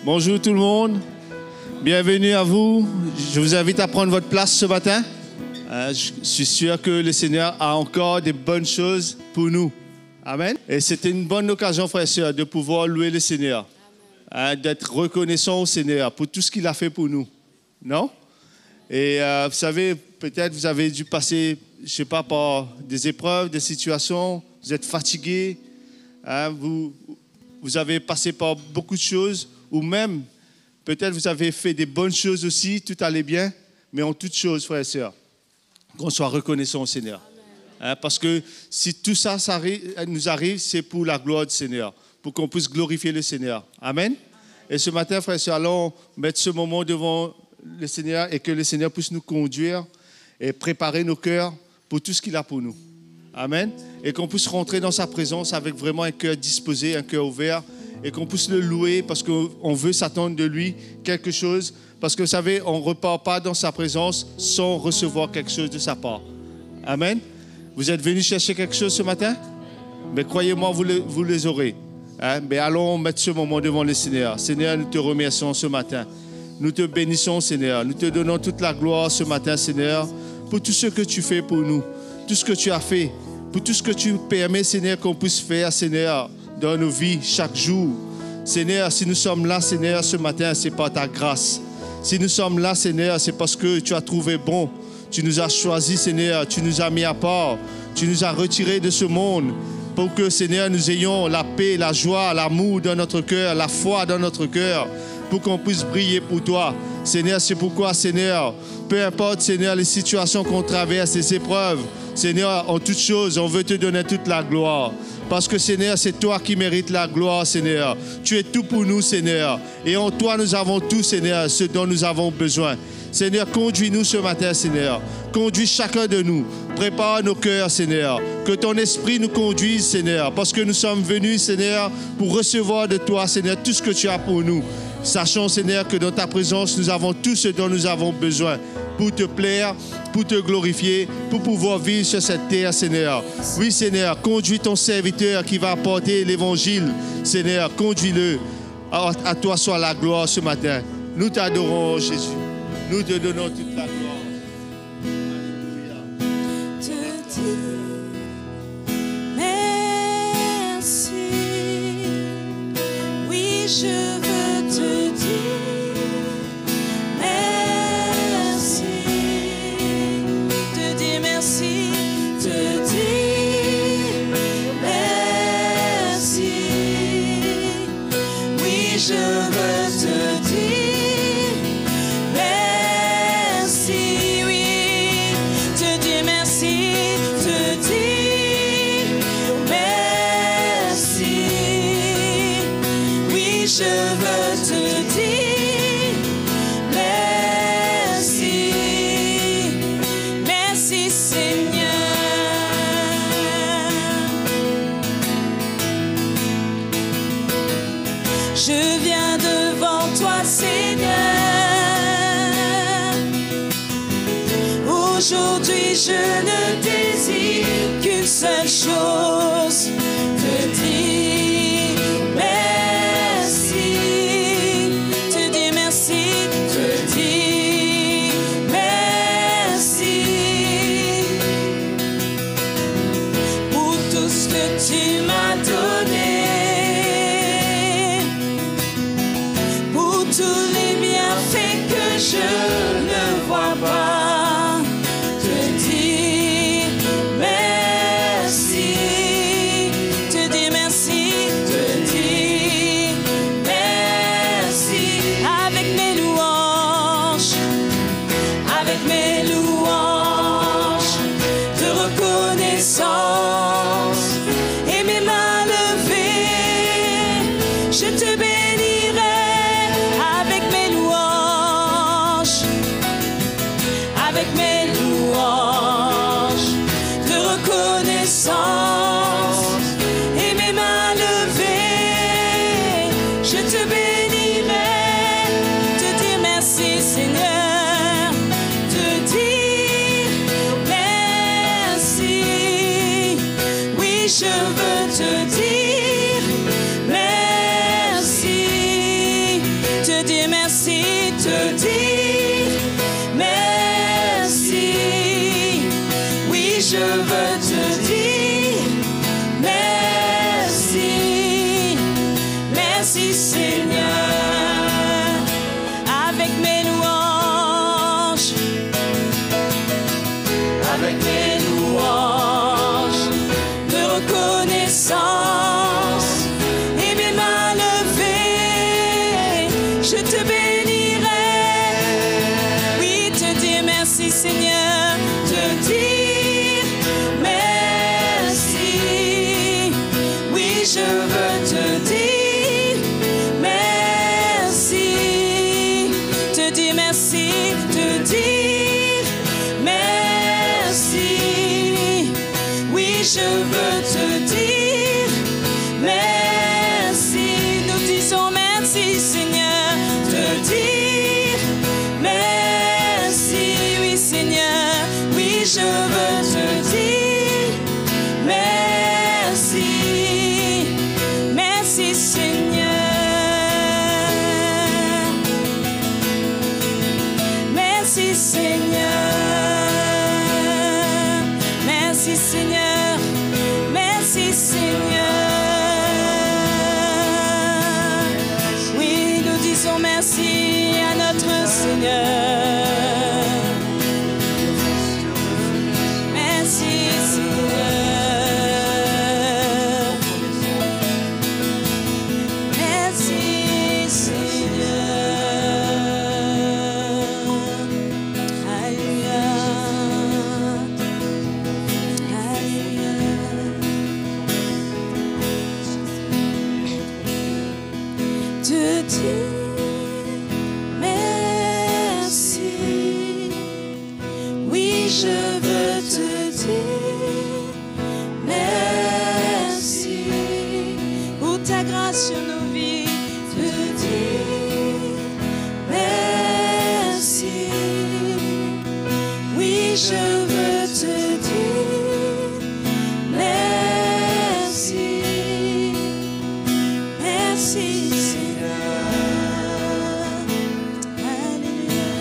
Bonjour tout le monde, bienvenue à vous. Je vous invite à prendre votre place ce matin. Je suis sûr que le Seigneur a encore des bonnes choses pour nous. Amen. Et c'était une bonne occasion, frères et sœurs, de pouvoir louer le Seigneur, d'être reconnaissant au Seigneur pour tout ce qu'il a fait pour nous. Non? Et vous savez, peut-être vous avez dû passer, je ne sais pas, par des épreuves, des situations, vous êtes fatigué, vous avez passé par beaucoup de choses, ou même, peut-être vous avez fait des bonnes choses aussi, tout allait bien, mais en toutes choses, frères et sœurs, qu'on soit reconnaissant au Seigneur. Parce que si tout ça, nous arrive, c'est pour la gloire du Seigneur, pour qu'on puisse glorifier le Seigneur. Amen. Et ce matin, frères et sœurs, allons mettre ce moment devant le Seigneur et que le Seigneur puisse nous conduire et préparer nos cœurs pour tout ce qu'il a pour nous. Amen. Et qu'on puisse rentrer dans sa présence avec vraiment un cœur disposé, un cœur ouvert, et qu'on puisse le louer parce qu'on veut s'attendre de lui quelque chose. Parce que vous savez, on ne repart pas dans sa présence sans recevoir quelque chose de sa part. Amen. Vous êtes venus chercher quelque chose ce matin? Mais croyez-moi, vous les aurez. Mais allons mettre ce moment devant le Seigneur. Seigneur, nous te remercions ce matin. Nous te bénissons, Seigneur. Nous te donnons toute la gloire ce matin, Seigneur, pour tout ce que tu fais pour nous, tout ce que tu as fait, pour tout ce que tu permets, Seigneur, qu'on puisse faire, Seigneur, dans nos vies chaque jour. Seigneur, si nous sommes là, Seigneur, ce matin, c'est par ta grâce. Si nous sommes là, Seigneur, c'est parce que tu as trouvé bon. Tu nous as choisis, Seigneur, tu nous as mis à part. Tu nous as retirés de ce monde pour que, Seigneur, nous ayons la paix, la joie, l'amour dans notre cœur, la foi dans notre cœur, pour qu'on puisse briller pour toi. Seigneur, c'est pourquoi, Seigneur, peu importe, Seigneur, les situations qu'on traverse, les épreuves, Seigneur, en toutes choses, on veut te donner toute la gloire. Parce que, Seigneur, c'est toi qui mérites la gloire, Seigneur. Tu es tout pour nous, Seigneur. Et en toi, nous avons tout, Seigneur, ce dont nous avons besoin. Seigneur, conduis-nous ce matin, Seigneur. Conduis chacun de nous. Prépare nos cœurs, Seigneur. Que ton esprit nous conduise, Seigneur. Parce que nous sommes venus, Seigneur, pour recevoir de toi, Seigneur, tout ce que tu as pour nous. Sachons, Seigneur, que dans ta présence, nous avons tout ce dont nous avons besoin pour te plaire, pour te glorifier, pour pouvoir vivre sur cette terre, Seigneur. Oui, Seigneur, conduis ton serviteur qui va apporter l'évangile. Seigneur, conduis-le. À toi soit la gloire ce matin. Nous t'adorons, Jésus. Nous te donnons toute la gloire. Alléluia. Te dis merci. Oui, je veux te dire merci. Te dire merci. Te dire merci. Oui, je veux te dire. Je veux te dire merci, merci Seigneur. Je viens devant toi Seigneur. Aujourd'hui je ne désire qu'une seule chose, te dire tu m'as donné, pour tous les bienfaits que je ne vois pas, te dire merci, te dire merci, te dire merci, avec mes louanges, de reconnaissance. Je te bénirai avec mes louanges, te dire merci, te dire merci. Oui, je veux te dire merci. Merci Seigneur. Avec mes louanges, avec mes louanges de reconnaissance et mes mains levées, je te bénirai. Oui, te dire merci Seigneur, te dire merci. Oui, je veux te dire merci, te dire merci, te dire merci. Oui, je veux te dire merci. Nous disons merci Seigneur, te dire merci. Oui Seigneur, oui je veux te dire merci. Merci Seigneur. Merci Seigneur. Merci Seigneur. Merci Seigneur. Oui, nous disons merci à notre Seigneur. Merci Seigneur. Merci Seigneur. Alléluia. Alléluia. Te dire merci. Oui, je veux te dire merci pour ta grâce sur nos vies. Te dire merci. Oui, je veux te dire merci. Merci Seigneur. Alléluia.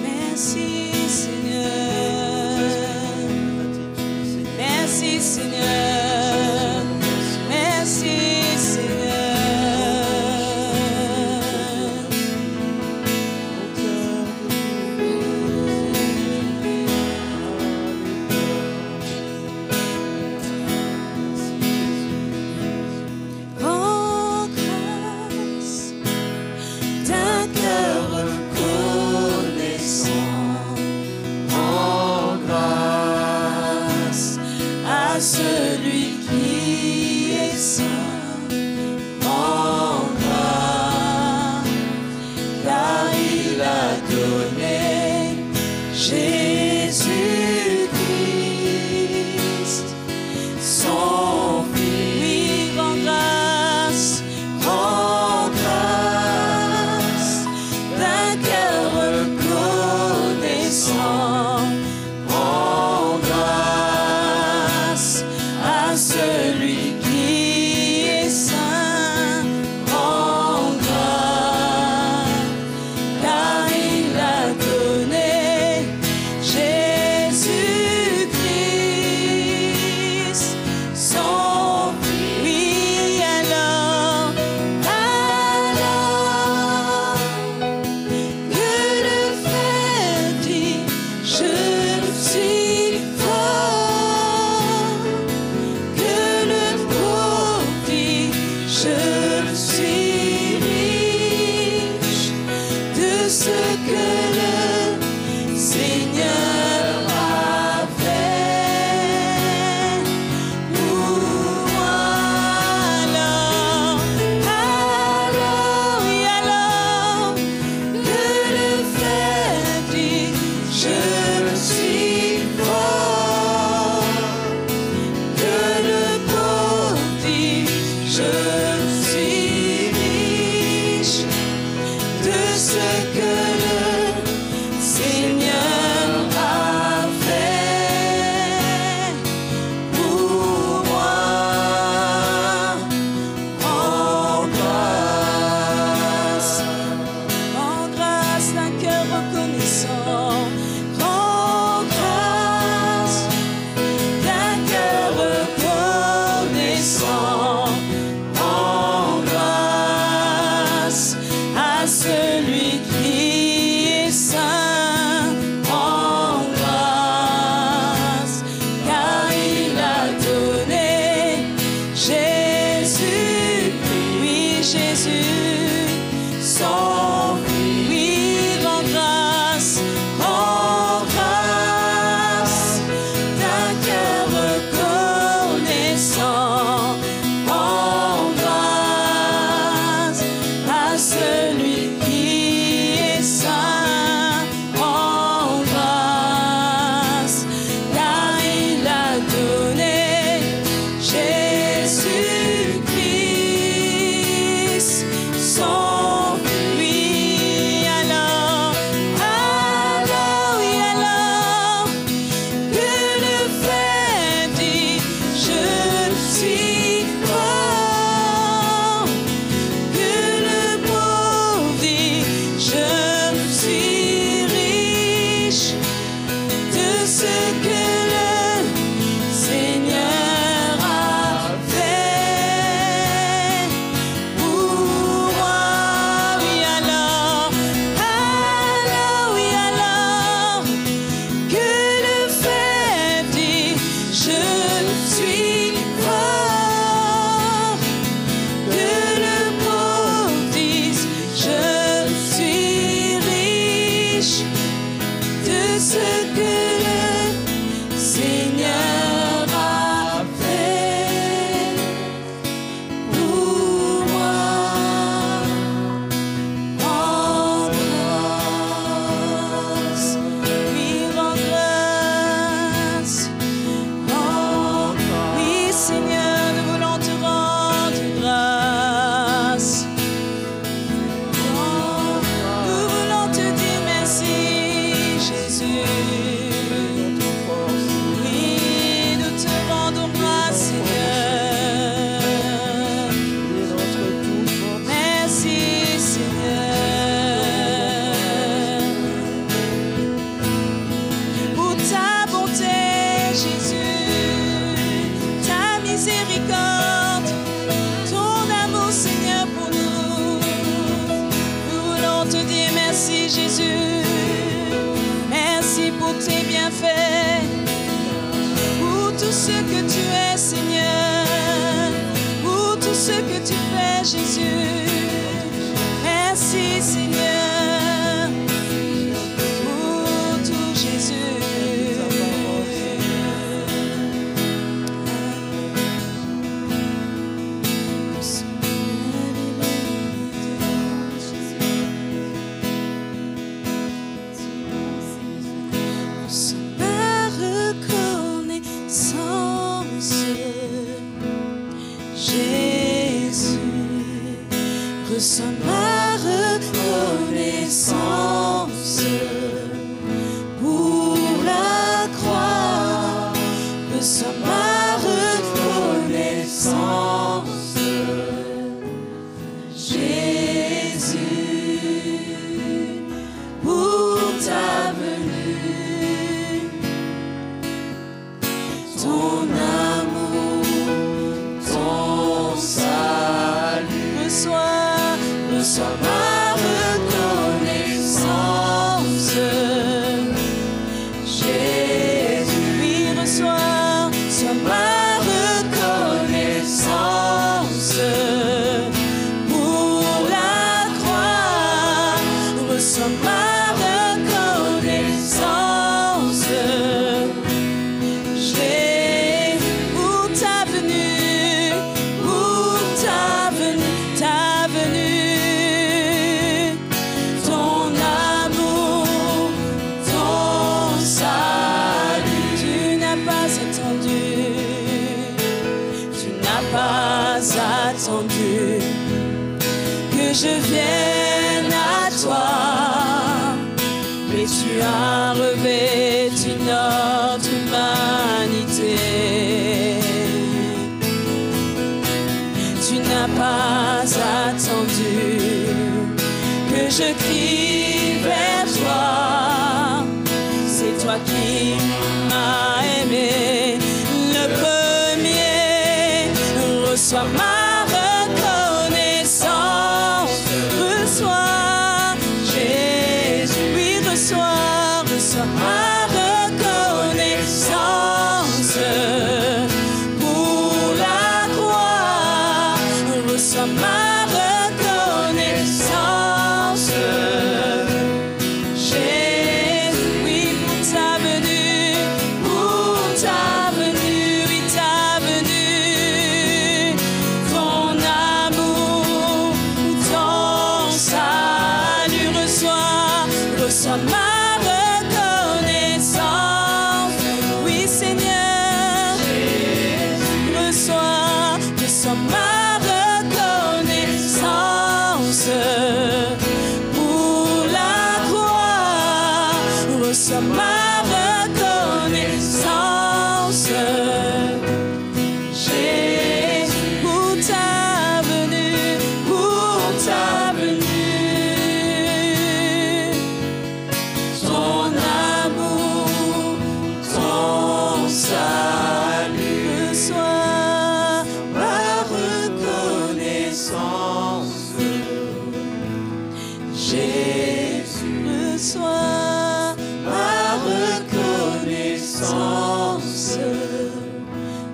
Merci Seigneur. Merci Seigneur. Merci Seigneur. Rends grâce d'un cœur reconnaissant. Rends grâce à celui qui est saint. Rends grâce car il a donné Jésus-Christ, son Fils. Oui, rends grâce d'un cœur reconnaissant. Rends grâce à celui qui est saint. Rends grâce car il a donné Jésus-Christ, son Fils. Oui, alors que le frère dit, je suis fort, que le pauvre dit, je suis riche de ce que le Seigneur a fait pour moi. Alors, oui, alors que le frère dit, je suis fort, que le pauvre dit, je suis riche de ce que le Seigneur a fait pour moi. Rends grâce. Ma reconnaissance. reçois ma reconnaissance. Oui, Seigneur, reçois ma reconnaissance. Pour la croix, reçois ma reconnaissance. Pour ta venue, ton amour, ton salut, reçois ma reconnaissance. Jésus, reçois ma reconnaissance.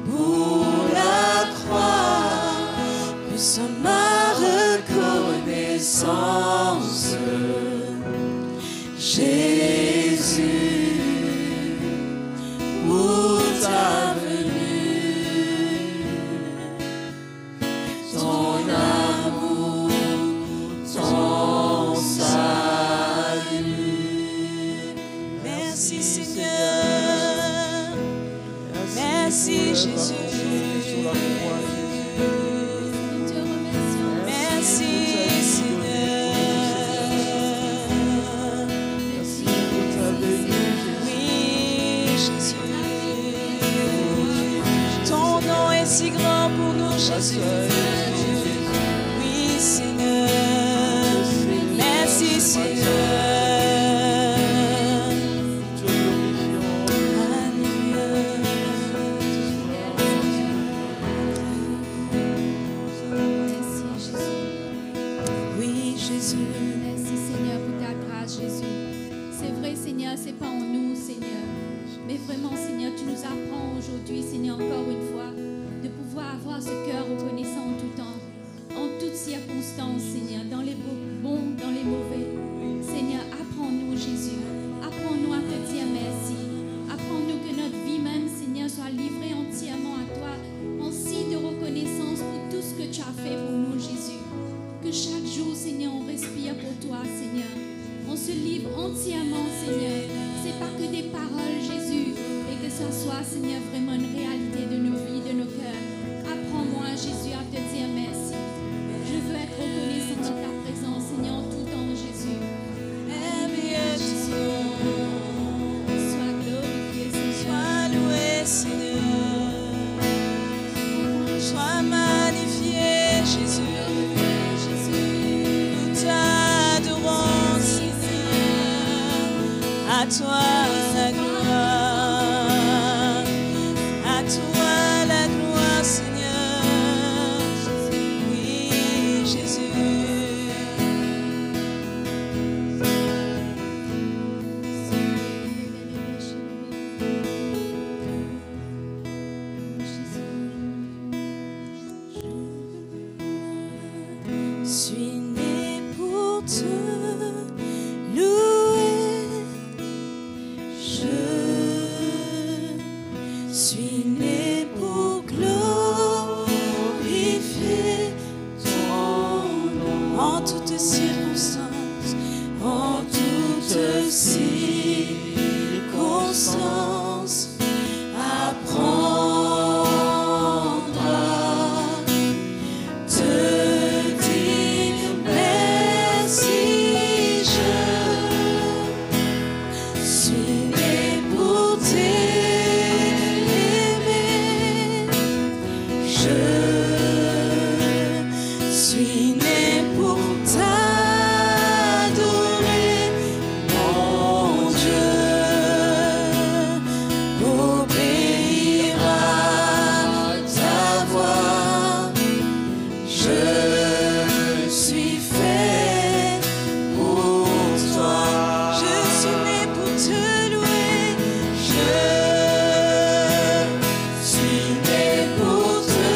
Pour la croix, reçois ma reconnaissance. Jésus, pour ta venue, ton amour, ton salut. Merci Seigneur, merci Jésus. Merci Seigneur. Oui, Jésus. Ton nom est si grand pour nous, Jésus. Oui, Seigneur. Merci, Seigneur. Oui, Jésus. Merci Seigneur pour ta grâce, Jésus. C'est vrai, Seigneur, c'est pas en nous, Seigneur. Mais vraiment, Seigneur, tu nous apprends aujourd'hui, Seigneur, encore une fois, de pouvoir avoir ce cœur reconnaissant en tout temps, en toutes circonstances, Seigneur, dans les bons, dans les mauvais. Seigneur, apprends-nous, Jésus. Apprends-nous à te dire merci. Apprends-nous que notre vie même, Seigneur, soit livrée entièrement à toi, en signe de reconnaissance pour tout ce que tu as fait pour nous, Jésus. Que chaque jour, Seigneur, on respire pour toi, Seigneur. On se livre entièrement, Seigneur. C'est pas que des paroles, Jésus, et que ça soit, Seigneur, vraiment une réalité de nos vies, de nos cœurs. Apprends-moi, Jésus, à te dire merci. Je veux être reconnaissant de ta présence, Seigneur, en tout temps, Jésus. Sois glorifié, Seigneur. Sois loué, Seigneur. Sois magnifié, Jésus. Nous t'adorons, Seigneur. À toi la gloire. À toi la gloire, Seigneur. Oui, Jésus. Je suis né pour te louer. Je suis né pour glorifier ton nom en toutes circonstances, en toutes circonstances. Apprendre à te dire merci. Je suis né pour t'aimer. Je suis né pour t'adorer, mon Dieu. Obéir à ta voix. Je suis fait pour toi. Je suis né pour te louer. Je suis né pour te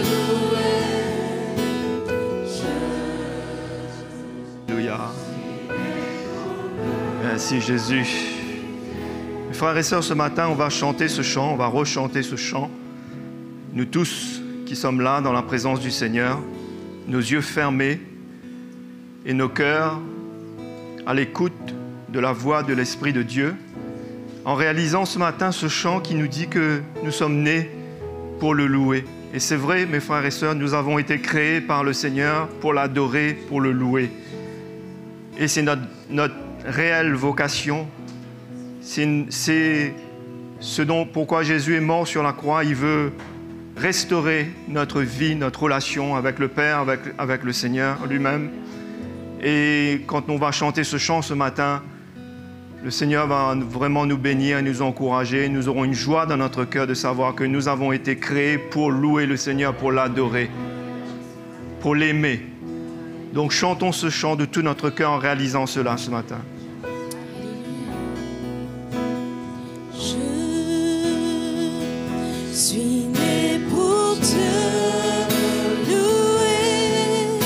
louer. Alléluia. Merci Jésus. Mes frères et sœurs, ce matin, on va chanter ce chant, on va rechanter ce chant. Nous tous qui sommes là dans la présence du Seigneur, nos yeux fermés et nos cœurs à l'écoute de la voix de l'Esprit de Dieu, en réalisant ce matin ce chant qui nous dit que nous sommes nés pour le louer. Et c'est vrai, mes frères et sœurs, nous avons été créés par le Seigneur pour l'adorer, pour le louer. Et c'est notre réelle vocation. C'est pourquoi Jésus est mort sur la croix. Il veut restaurer notre vie, notre relation avec le Père, avec le Seigneur lui-même. Et quand on va chanter ce chant ce matin, le Seigneur va vraiment nous bénir et nous encourager. Nous aurons une joie dans notre cœur de savoir que nous avons été créés pour louer le Seigneur, pour l'adorer, pour l'aimer. Donc chantons ce chant de tout notre cœur en réalisant cela ce matin. Je suis né pour te louer.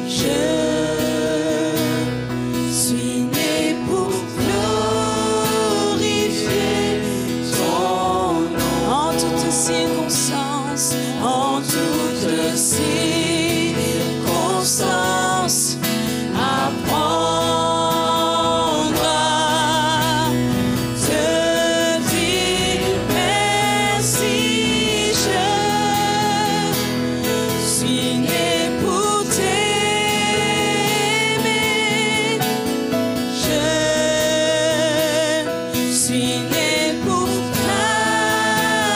Je suis né pour glorifier ton nom. En toutes circonstances, en toutes circonstances, apprendre à te dire merci. Je suis né pour t'aimer. Je suis né pour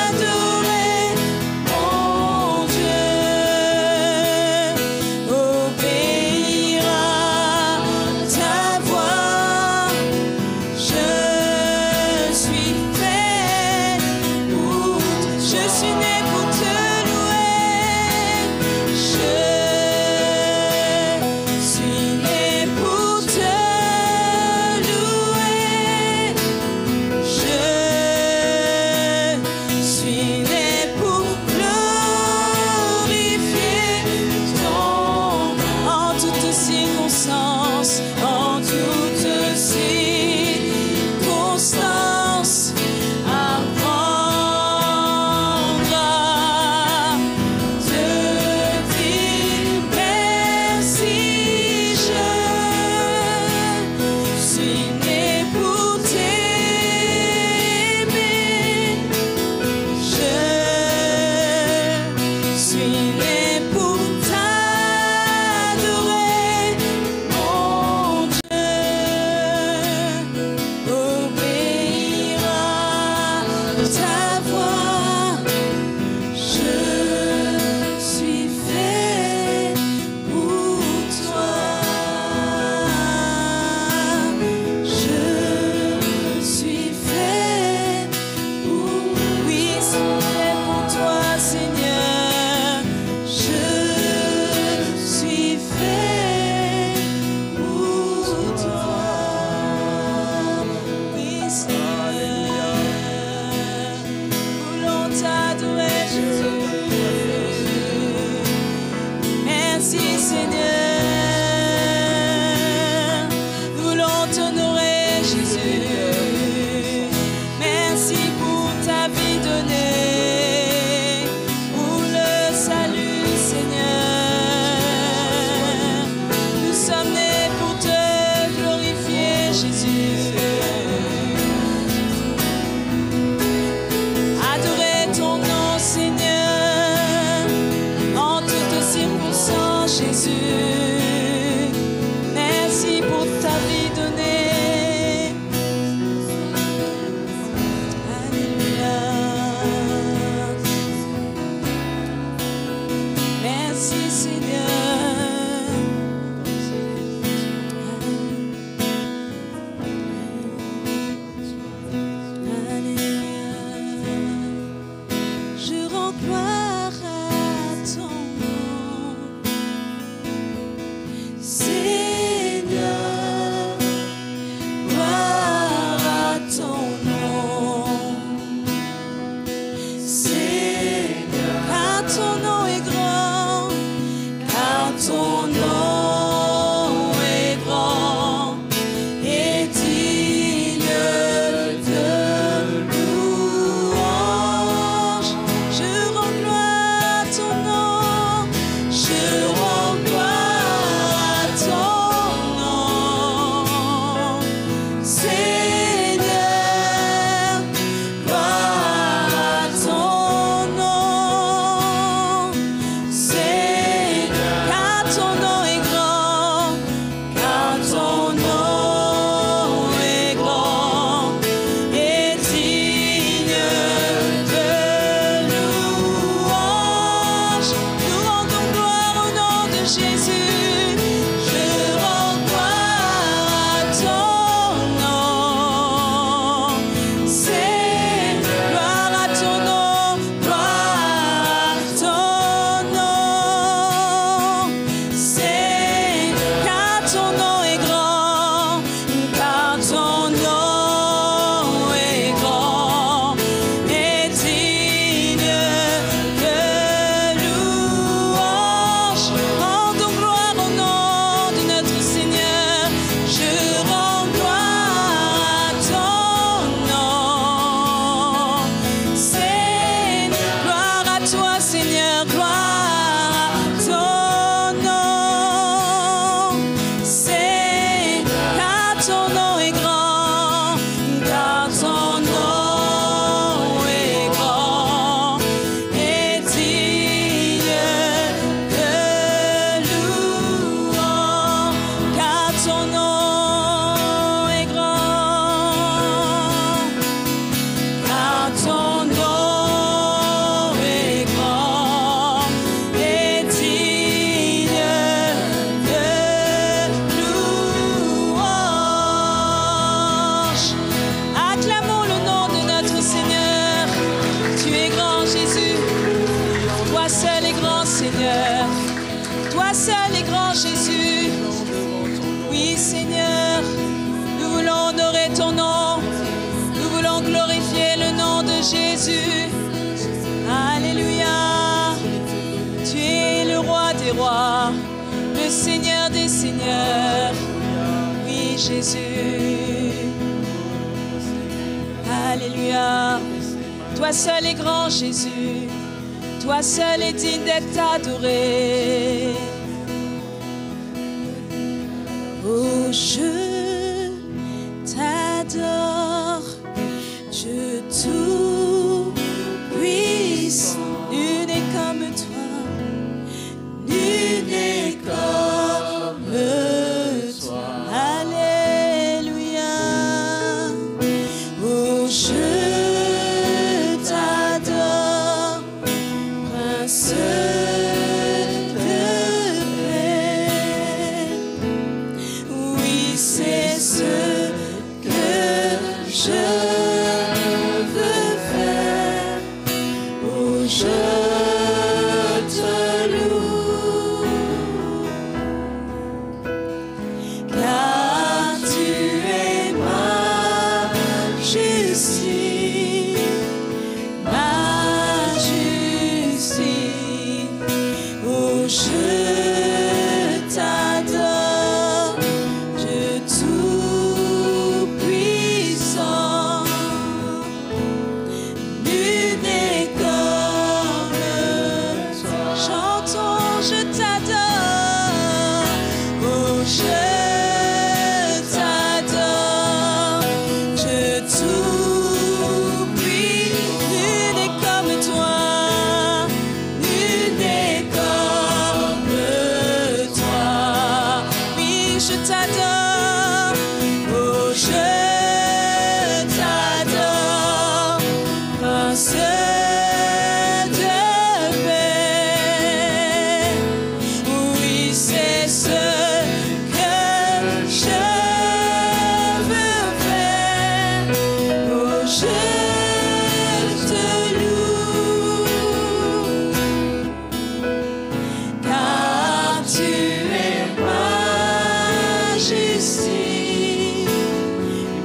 t'adorer, mon Dieu. Obéir à ta voix. Je suis fait pour. Je suis né pour te louer. Je suis né pour te louer. Je suis né pour glorifier ton nom. En toutes circonstances, en toutes circonstances, apprendre à te dire merci. Je suis né pour t'aimer. Je suis né pour t'adorer, mon Dieu. Obéir à ta voix. Je suis fait pour toi. Je suis fait pour. Oui, c'est fait pour toi, Seigneur. Je suis fait pour toi. Oui, Seigneur. Voulons t'adorer, Jésus. Merci, Seigneur. Voulons t'honorer, Jésus. Merci pour ta vie donnée, pour le salut, Seigneur. Nous sommes nés pour te glorifier, Jésus. Adorer ton nom, Seigneur, en toutes circonstances, Jésus. Merci pour ta vie donnée. Alléluia. Merci, Seigneur. Alléluia. Je rends gloire à ton nom. grand Jésus. Oui, Seigneur, nous voulons honorer ton nom. Nous voulons glorifier le nom de Jésus. Alléluia. Tu es le roi des rois, le Seigneur des seigneurs. Oui, Jésus. Alléluia. Toi seul est grand, Jésus. Toi seul est digne d'être adoré. Oh, je t'adore, Dieu tout-puissant. Nul n'est comme toi, nul n'est comme toi. Alléluia. Oh, je t'adore, Prince de paix. Oui, c'est ce que je veux faire. Oh, je te loue, car tu es ma justice, ma justice. Oh, je t'adore, Dieu tout-puissant. Nul n'est comme toi. Chantons, je t'adore. Oh, je t'adore, Dieu tout-puissant. Nul n'est comme toi. Nul n'est comme toi. Oui, je t'adore. Oh, je t'adore, Prince de paix. Oui, c'est ce que je veux faire. Oh, je te loue, car tu es ma justice,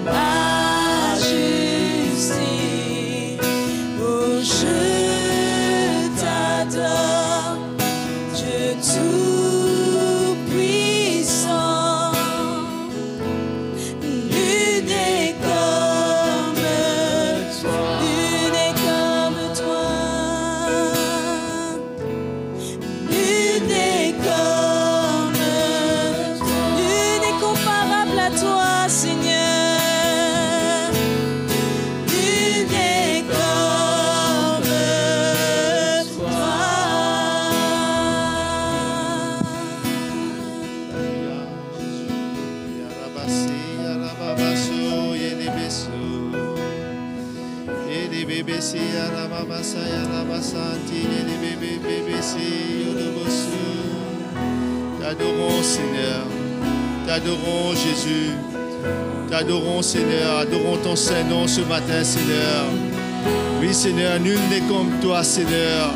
ma justice. Oh, je t'adore, Dieu tout-puissant. Nul n'est comme toi. Nul n'est comme toi. Nul n'est comme toi. Nul n'est comparable à toi, Seigneur. Nul n'est comme toi. T'adorons, Seigneur. T'adorons, Jésus. T'adorons, Seigneur. Adorons ton Saint-Nom ce matin, Seigneur. Oui, Seigneur, nul n'est comme toi, Seigneur.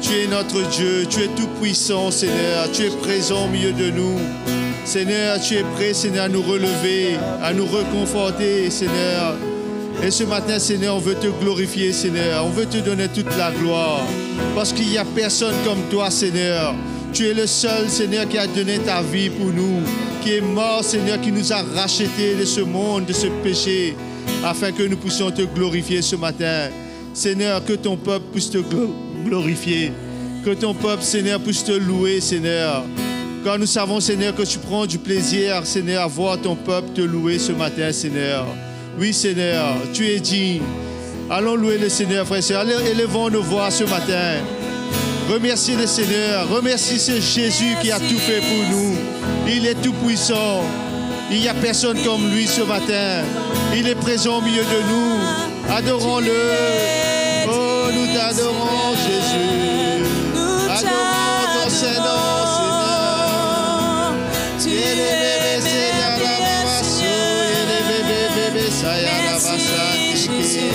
Tu es notre Dieu. Tu es tout-puissant, Seigneur. Tu es présent au milieu de nous. Seigneur, tu es prêt, Seigneur, à nous relever, à nous reconforter, Seigneur. Et ce matin, Seigneur, on veut te glorifier, Seigneur. On veut te donner toute la gloire. Parce qu'il n'y a personne comme toi, Seigneur. Tu es le seul, Seigneur, qui a donné ta vie pour nous. Qui est mort, Seigneur, qui nous a rachetés de ce monde, de ce péché. Afin que nous puissions te glorifier ce matin. Seigneur, que ton peuple puisse te glorifier. Que ton peuple, Seigneur, puisse te louer, Seigneur. Car nous savons, Seigneur, que tu prends du plaisir, Seigneur, à voir ton peuple te louer ce matin, Seigneur. Oui, Seigneur, tu es digne. Allons louer le Seigneur, frères et sœurs. Élevons nos voix ce matin. Remercie le Seigneur. Remercie ce Jésus qui a tout fait pour nous. Il est tout puissant. Il n'y a personne comme lui ce matin. Il est présent au milieu de nous. Adorons-le. Oh, nous t'adorons, Jésus. Adorons ton Saint-Nom, Seigneur. Tu es merveilleux, Seigneur. Merci, Jésus.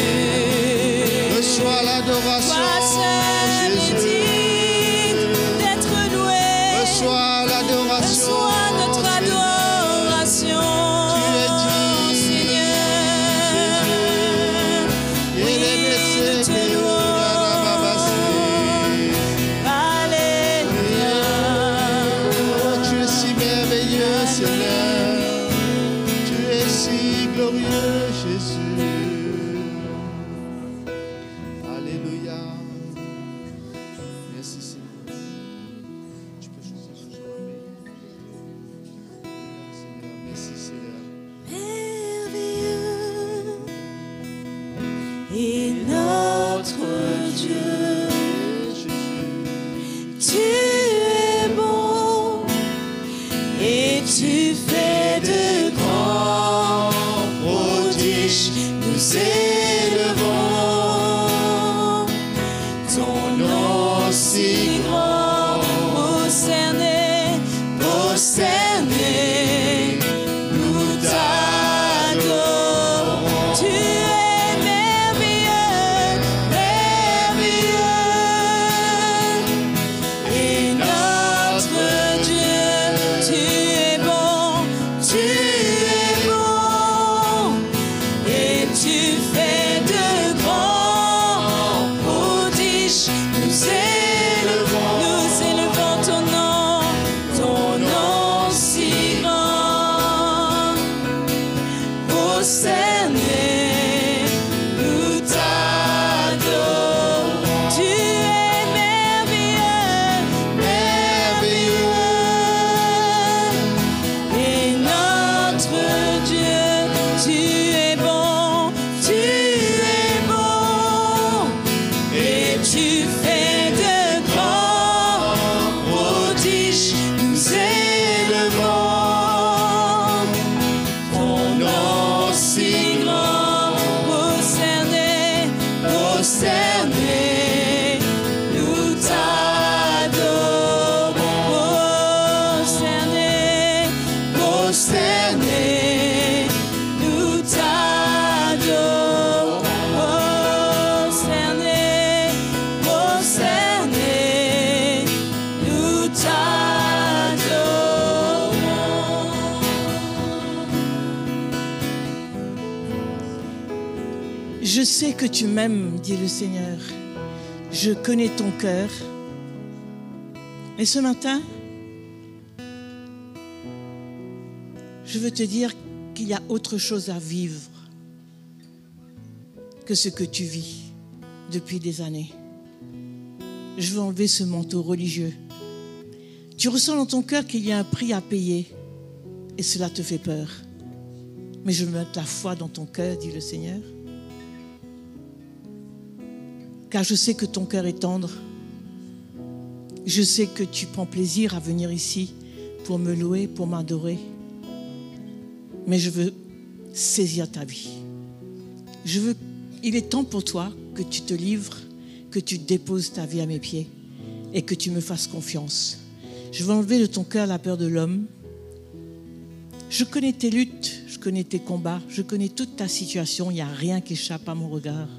Reçois l'adoration, Toi seul est Jésus. digne d'être loué. Reçois l'adoration. reçois notre adoration. Et notre Dieu, tu es bon et tu fais de grands prodiges. Nous élevons ton nom si grand, prosterné, prosterné, nous t'adorons. Tu Je sais que tu m'aimes, dit le Seigneur. Je connais ton cœur. Et ce matin, je veux te dire qu'il y a autre chose à vivre que ce que tu vis depuis des années. Je veux enlever ce manteau religieux. Tu ressens dans ton cœur qu'il y a un prix à payer et cela te fait peur. Mais je veux mettre la foi dans ton cœur, dit le Seigneur. Car je sais que ton cœur est tendre. Je sais que tu prends plaisir à venir ici pour me louer, pour m'adorer. Mais je veux saisir ta vie. Il est temps pour toi que tu te livres, que tu déposes ta vie à mes pieds et que tu me fasses confiance. Je veux enlever de ton cœur la peur de l'homme. Je connais tes luttes, je connais tes combats, je connais toute ta situation. Il n'y a rien qui échappe à mon regard.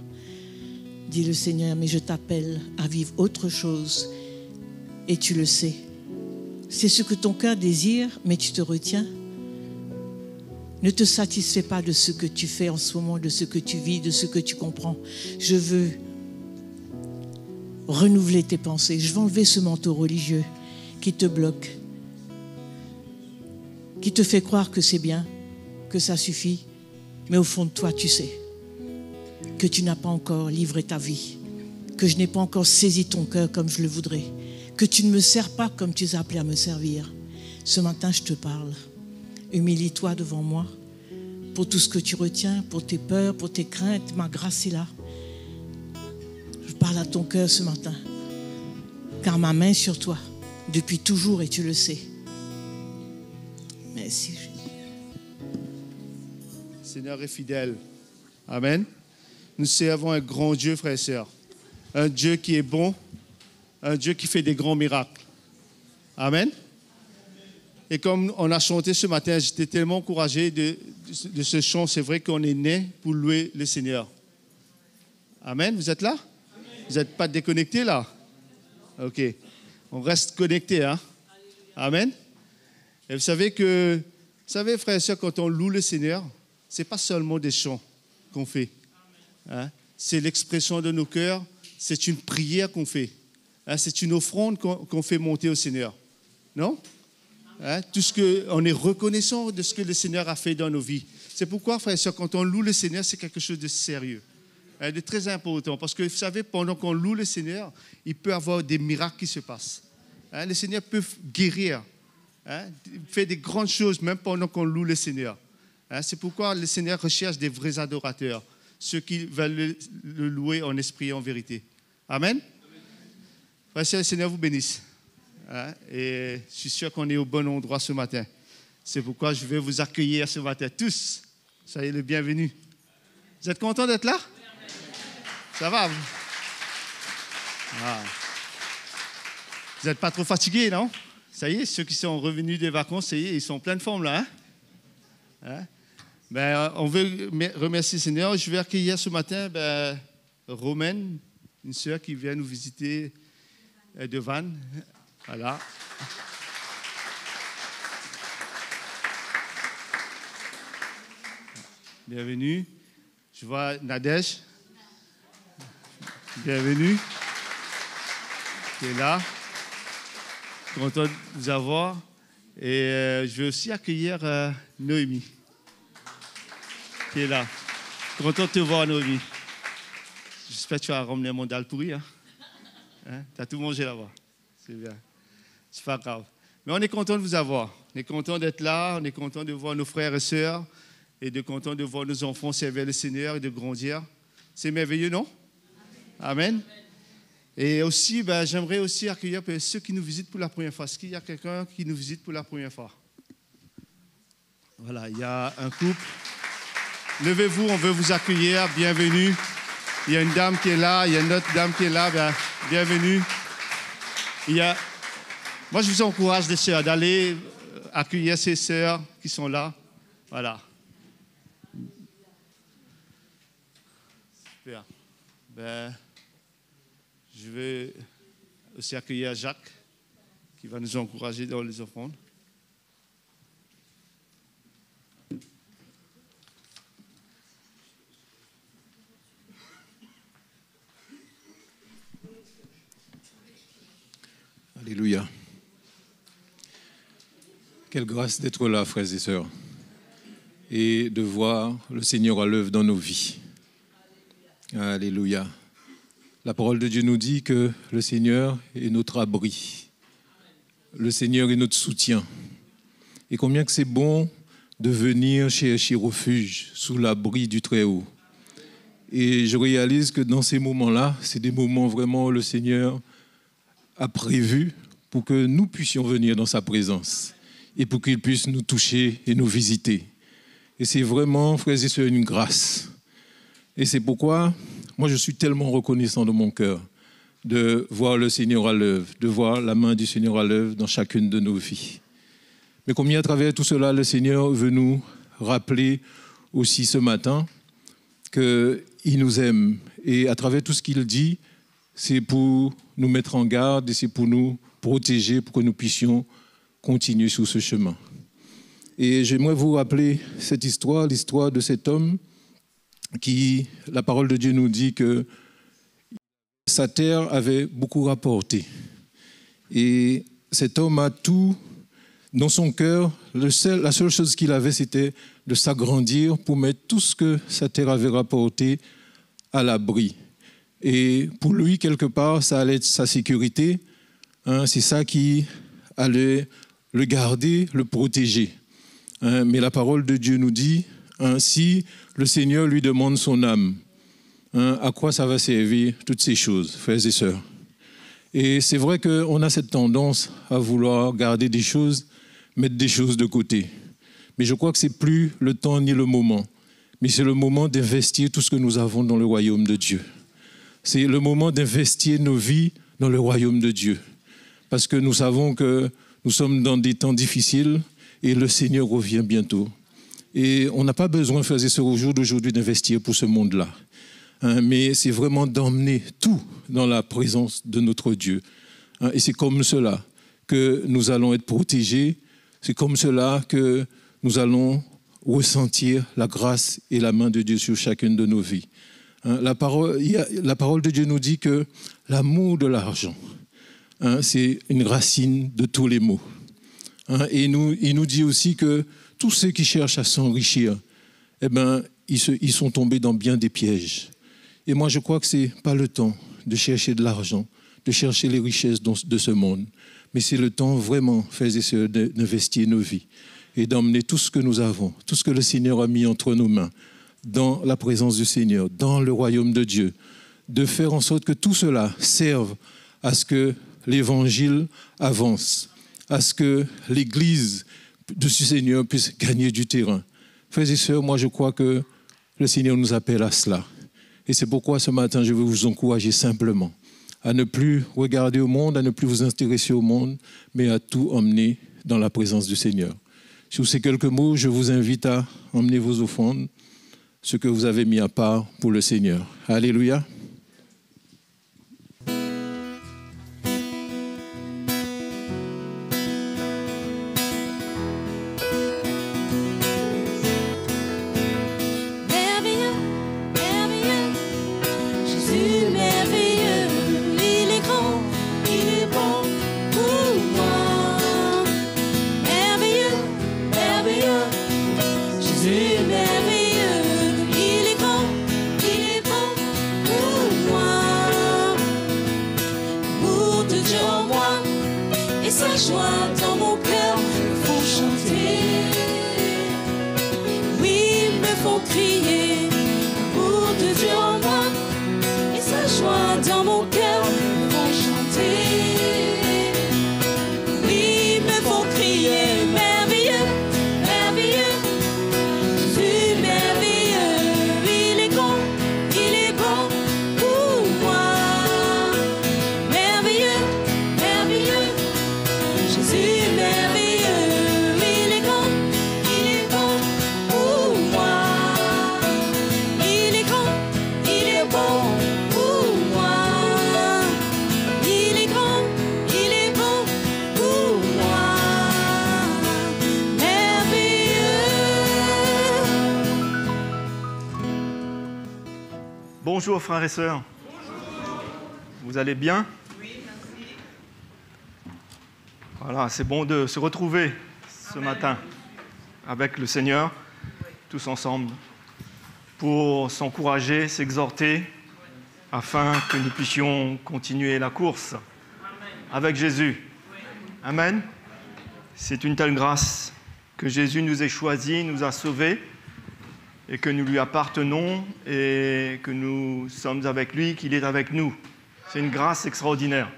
Dit le Seigneur, mais je t'appelle à vivre autre chose et tu le sais. C'est ce que ton cœur désire, mais tu te retiens. Ne te satisfais pas de ce que tu fais en ce moment, de ce que tu vis, de ce que tu comprends. Je veux renouveler tes pensées. Je veux enlever ce manteau religieux qui te bloque, qui te fait croire que c'est bien, que ça suffit. Mais au fond de toi, tu sais que tu n'as pas encore livré ta vie, que je n'ai pas encore saisi ton cœur comme je le voudrais, que tu ne me sers pas comme tu es appelé à me servir. Ce matin, je te parle. Humilie-toi devant moi pour tout ce que tu retiens, pour tes peurs, pour tes craintes. Ma grâce est là. Je parle à ton cœur ce matin, car ma main est sur toi depuis toujours et tu le sais. Merci, Jésus. Seigneur est fidèle. Amen. Nous servons un grand Dieu, frères et sœurs. Un Dieu qui est bon, un Dieu qui fait des grands miracles. Amen. Et comme on a chanté ce matin, j'étais tellement encouragé de ce chant. C'est vrai qu'on est né pour louer le Seigneur. Amen. Vous êtes là? Amen. Vous n'êtes pas déconnectés là? OK. On reste connectés. Hein? Amen. Et vous savez, frères et sœurs, quand on loue le Seigneur, ce n'est pas seulement des chants qu'on fait. Hein? C'est l'expression de nos cœurs, c'est une prière qu'on fait. Hein? C'est une offrande qu'on fait monter au Seigneur. Non? Hein? On est reconnaissant de ce que le Seigneur a fait dans nos vies. C'est pourquoi, frères et sœurs, quand on loue le Seigneur, c'est quelque chose de sérieux, hein, de très important. Parce que, vous savez, pendant qu'on loue le Seigneur, il peut y avoir des miracles qui se passent. Hein? Le Seigneur peut guérir, hein? Faire des grandes choses, même pendant qu'on loue le Seigneur. Hein? C'est pourquoi le Seigneur recherche des vrais adorateurs, ceux qui veulent le louer en esprit et en vérité. Amen. Frères et sœurs, le Seigneur vous bénisse. Hein? Et je suis sûr qu'on est au bon endroit ce matin. C'est pourquoi je vais vous accueillir ce matin tous. Soyez les bienvenus. Vous êtes contents d'être là? Ça va? Ah. Vous n'êtes pas trop fatigués, non? Ça y est, ceux qui sont revenus des vacances, ça y est, ils sont en pleine forme là. Hein? On veut remercier le Seigneur. Je vais accueillir ce matin Romaine, une sœur qui vient nous visiter de Vannes. Voilà. Bienvenue. Je vois Nadège. Bienvenue. Qui est là. Content de vous avoir. Et je vais aussi accueillir Noémie. Qui est là. Content de te voir, Noémie. J'espère que tu vas ramener mon dalle pourri. Hein? Tu as tout mangé là-bas. C'est bien. C'est pas grave. Mais on est content de vous avoir. On est content d'être là. On est content de voir nos frères et sœurs. Et content de voir nos enfants servir le Seigneur et de grandir. C'est merveilleux, non? Amen. Et aussi, j'aimerais aussi accueillir ceux qui nous visitent pour la première fois. Est-ce qu'il y a quelqu'un qui nous visite pour la première fois? Voilà, il y a un couple. Levez-vous, on veut vous accueillir. Bienvenue. Il y a une dame qui est là, il y a une autre dame qui est là. Bienvenue. Moi, je vous encourage, les sœurs, d'aller accueillir ces sœurs qui sont là. Voilà. Super. Je vais aussi accueillir Jacques, qui va nous encourager dans les offrandes. Alléluia. Quelle grâce d'être là, frères et sœurs, et de voir le Seigneur à l'œuvre dans nos vies. Alléluia. La parole de Dieu nous dit que le Seigneur est notre abri. Le Seigneur est notre soutien. Et combien que c'est bon de venir chercher refuge sous l'abri du Très-Haut. Et je réalise que dans ces moments-là, c'est des moments vraiment où le Seigneur a prévu pour que nous puissions venir dans sa présence et pour qu'il puisse nous toucher et nous visiter. Et c'est vraiment, frères et sœurs, une grâce. Et c'est pourquoi moi je suis tellement reconnaissant de mon cœur de voir le Seigneur à l'œuvre, de voir la main du Seigneur à l'œuvre dans chacune de nos vies. Mais combien à travers tout cela, le Seigneur veut nous rappeler aussi ce matin qu'il nous aime. Et à travers tout ce qu'il dit, c'est pour nous mettre en garde et c'est pour nous protéger, pour que nous puissions continuer sur ce chemin. Et j'aimerais vous rappeler cette histoire, l'histoire de cet homme qui, la parole de Dieu nous dit que sa terre avait beaucoup rapporté. Et cet homme a tout dans son cœur. La seule chose qu'il avait, c'était de s'agrandir pour mettre tout ce que sa terre avait rapporté à l'abri. Et pour lui, quelque part, ça allait être sa sécurité. C'est ça qui allait le garder, le protéger. Mais la parole de Dieu nous dit, si le Seigneur lui demande son âme, à quoi ça va servir toutes ces choses, frères et sœurs? Et c'est vrai qu'on a cette tendance à vouloir garder des choses, mettre des choses de côté. Mais je crois que ce n'est plus le temps ni le moment. Mais c'est le moment d'investir tout ce que nous avons dans le royaume de Dieu. C'est le moment d'investir nos vies dans le royaume de Dieu. Parce que nous savons que nous sommes dans des temps difficiles et le Seigneur revient bientôt. Et on n'a pas besoin, frères et sœurs, au jour d'aujourd'hui d'investir pour ce monde-là. Mais c'est vraiment d'emmener tout dans la présence de notre Dieu. Et c'est comme cela que nous allons être protégés C'est comme cela que nous allons ressentir la grâce et la main de Dieu sur chacune de nos vies. La parole de Dieu nous dit que l'amour de l'argent, c'est une racine de tous les maux. Et il nous dit aussi que tous ceux qui cherchent à s'enrichir, ils sont tombés dans bien des pièges. Et moi, je crois que ce n'est pas le temps de chercher de l'argent, de chercher les richesses de ce monde, mais c'est le temps vraiment, frères et sœurs, d'investir nos vies et d'emmener tout ce que nous avons, tout ce que le Seigneur a mis entre nos mains, dans la présence du Seigneur, dans le royaume de Dieu, de faire en sorte que tout cela serve à ce que l'Évangile avance, à ce que l'Église du Seigneur puisse gagner du terrain. Frères et sœurs, moi je crois que le Seigneur nous appelle à cela. Et c'est pourquoi ce matin, je veux vous encourager simplement à ne plus regarder au monde, à ne plus vous intéresser au monde, mais à tout emmener dans la présence du Seigneur. Sur ces quelques mots, je vous invite à emmener vos offrandes, ce que vous avez mis à part pour le Seigneur. Alléluia. Bonjour frères et sœurs. Bonjour. Vous allez bien? Oui, merci. Voilà, c'est bon de se retrouver ce matin avec le Seigneur, tous ensemble, pour s'encourager, s'exhorter, afin que nous puissions continuer la course avec Jésus. Amen. C'est une telle grâce que Jésus nous ait choisis, nous a sauvés, et que nous lui appartenons et que nous sommes avec lui, qu'il est avec nous. C'est une grâce extraordinaire.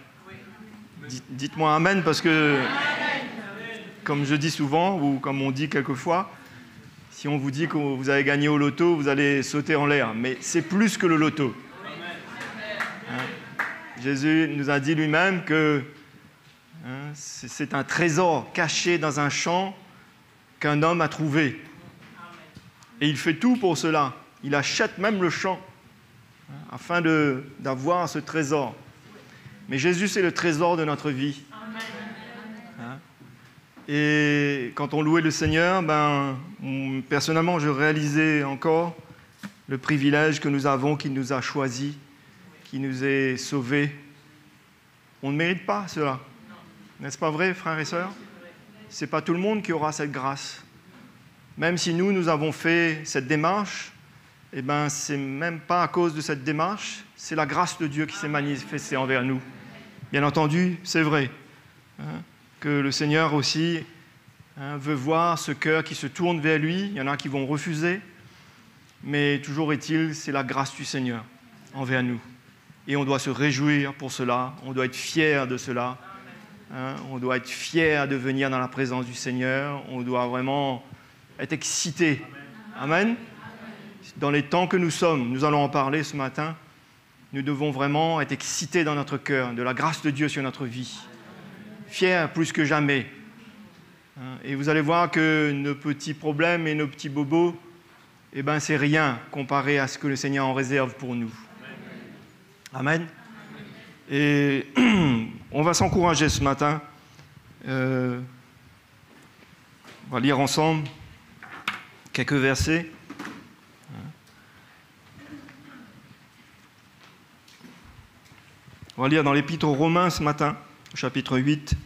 Dites-moi Amen, parce que, comme je dis souvent, ou comme on dit quelquefois, si on vous dit que vous avez gagné au loto, vous allez sauter en l'air. Mais c'est plus que le loto. Jésus nous a dit lui-même que c'est un trésor caché dans un champ qu'un homme a trouvé. Et il fait tout pour cela. Il achète même le champ afin d'avoir ce trésor. Mais Jésus, c'est le trésor de notre vie. Et quand on louait le Seigneur, personnellement, je réalisais encore le privilège que nous avons, qu'il nous a choisis, qu'il nous ait sauvés. On ne mérite pas cela. N'est-ce pas vrai, frères et sœurs? Ce n'est pas tout le monde qui aura cette grâce. Même si nous avons fait cette démarche, ce n'est même pas à cause de cette démarche, c'est la grâce de Dieu qui s'est manifestée envers nous. Bien entendu, c'est vrai que le Seigneur aussi veut voir ce cœur qui se tourne vers lui. Il y en a qui vont refuser, mais toujours est-il, c'est la grâce du Seigneur envers nous. Et on doit se réjouir pour cela, on doit être fiers de cela, on doit être fiers de venir dans la présence du Seigneur, on doit vraiment être excité. Amen. Dans les temps que nous sommes, nous allons en parler ce matin, nous devons vraiment être excités dans notre cœur de la grâce de Dieu sur notre vie. Fiers plus que jamais. Et vous allez voir que nos petits problèmes et nos petits bobos, c'est rien comparé à ce que le Seigneur en réserve pour nous. Amen. Et on va s'encourager ce matin. On va lire ensemble quelques versets. On va lire dans l'Épître aux Romains ce matin, chapitre 8.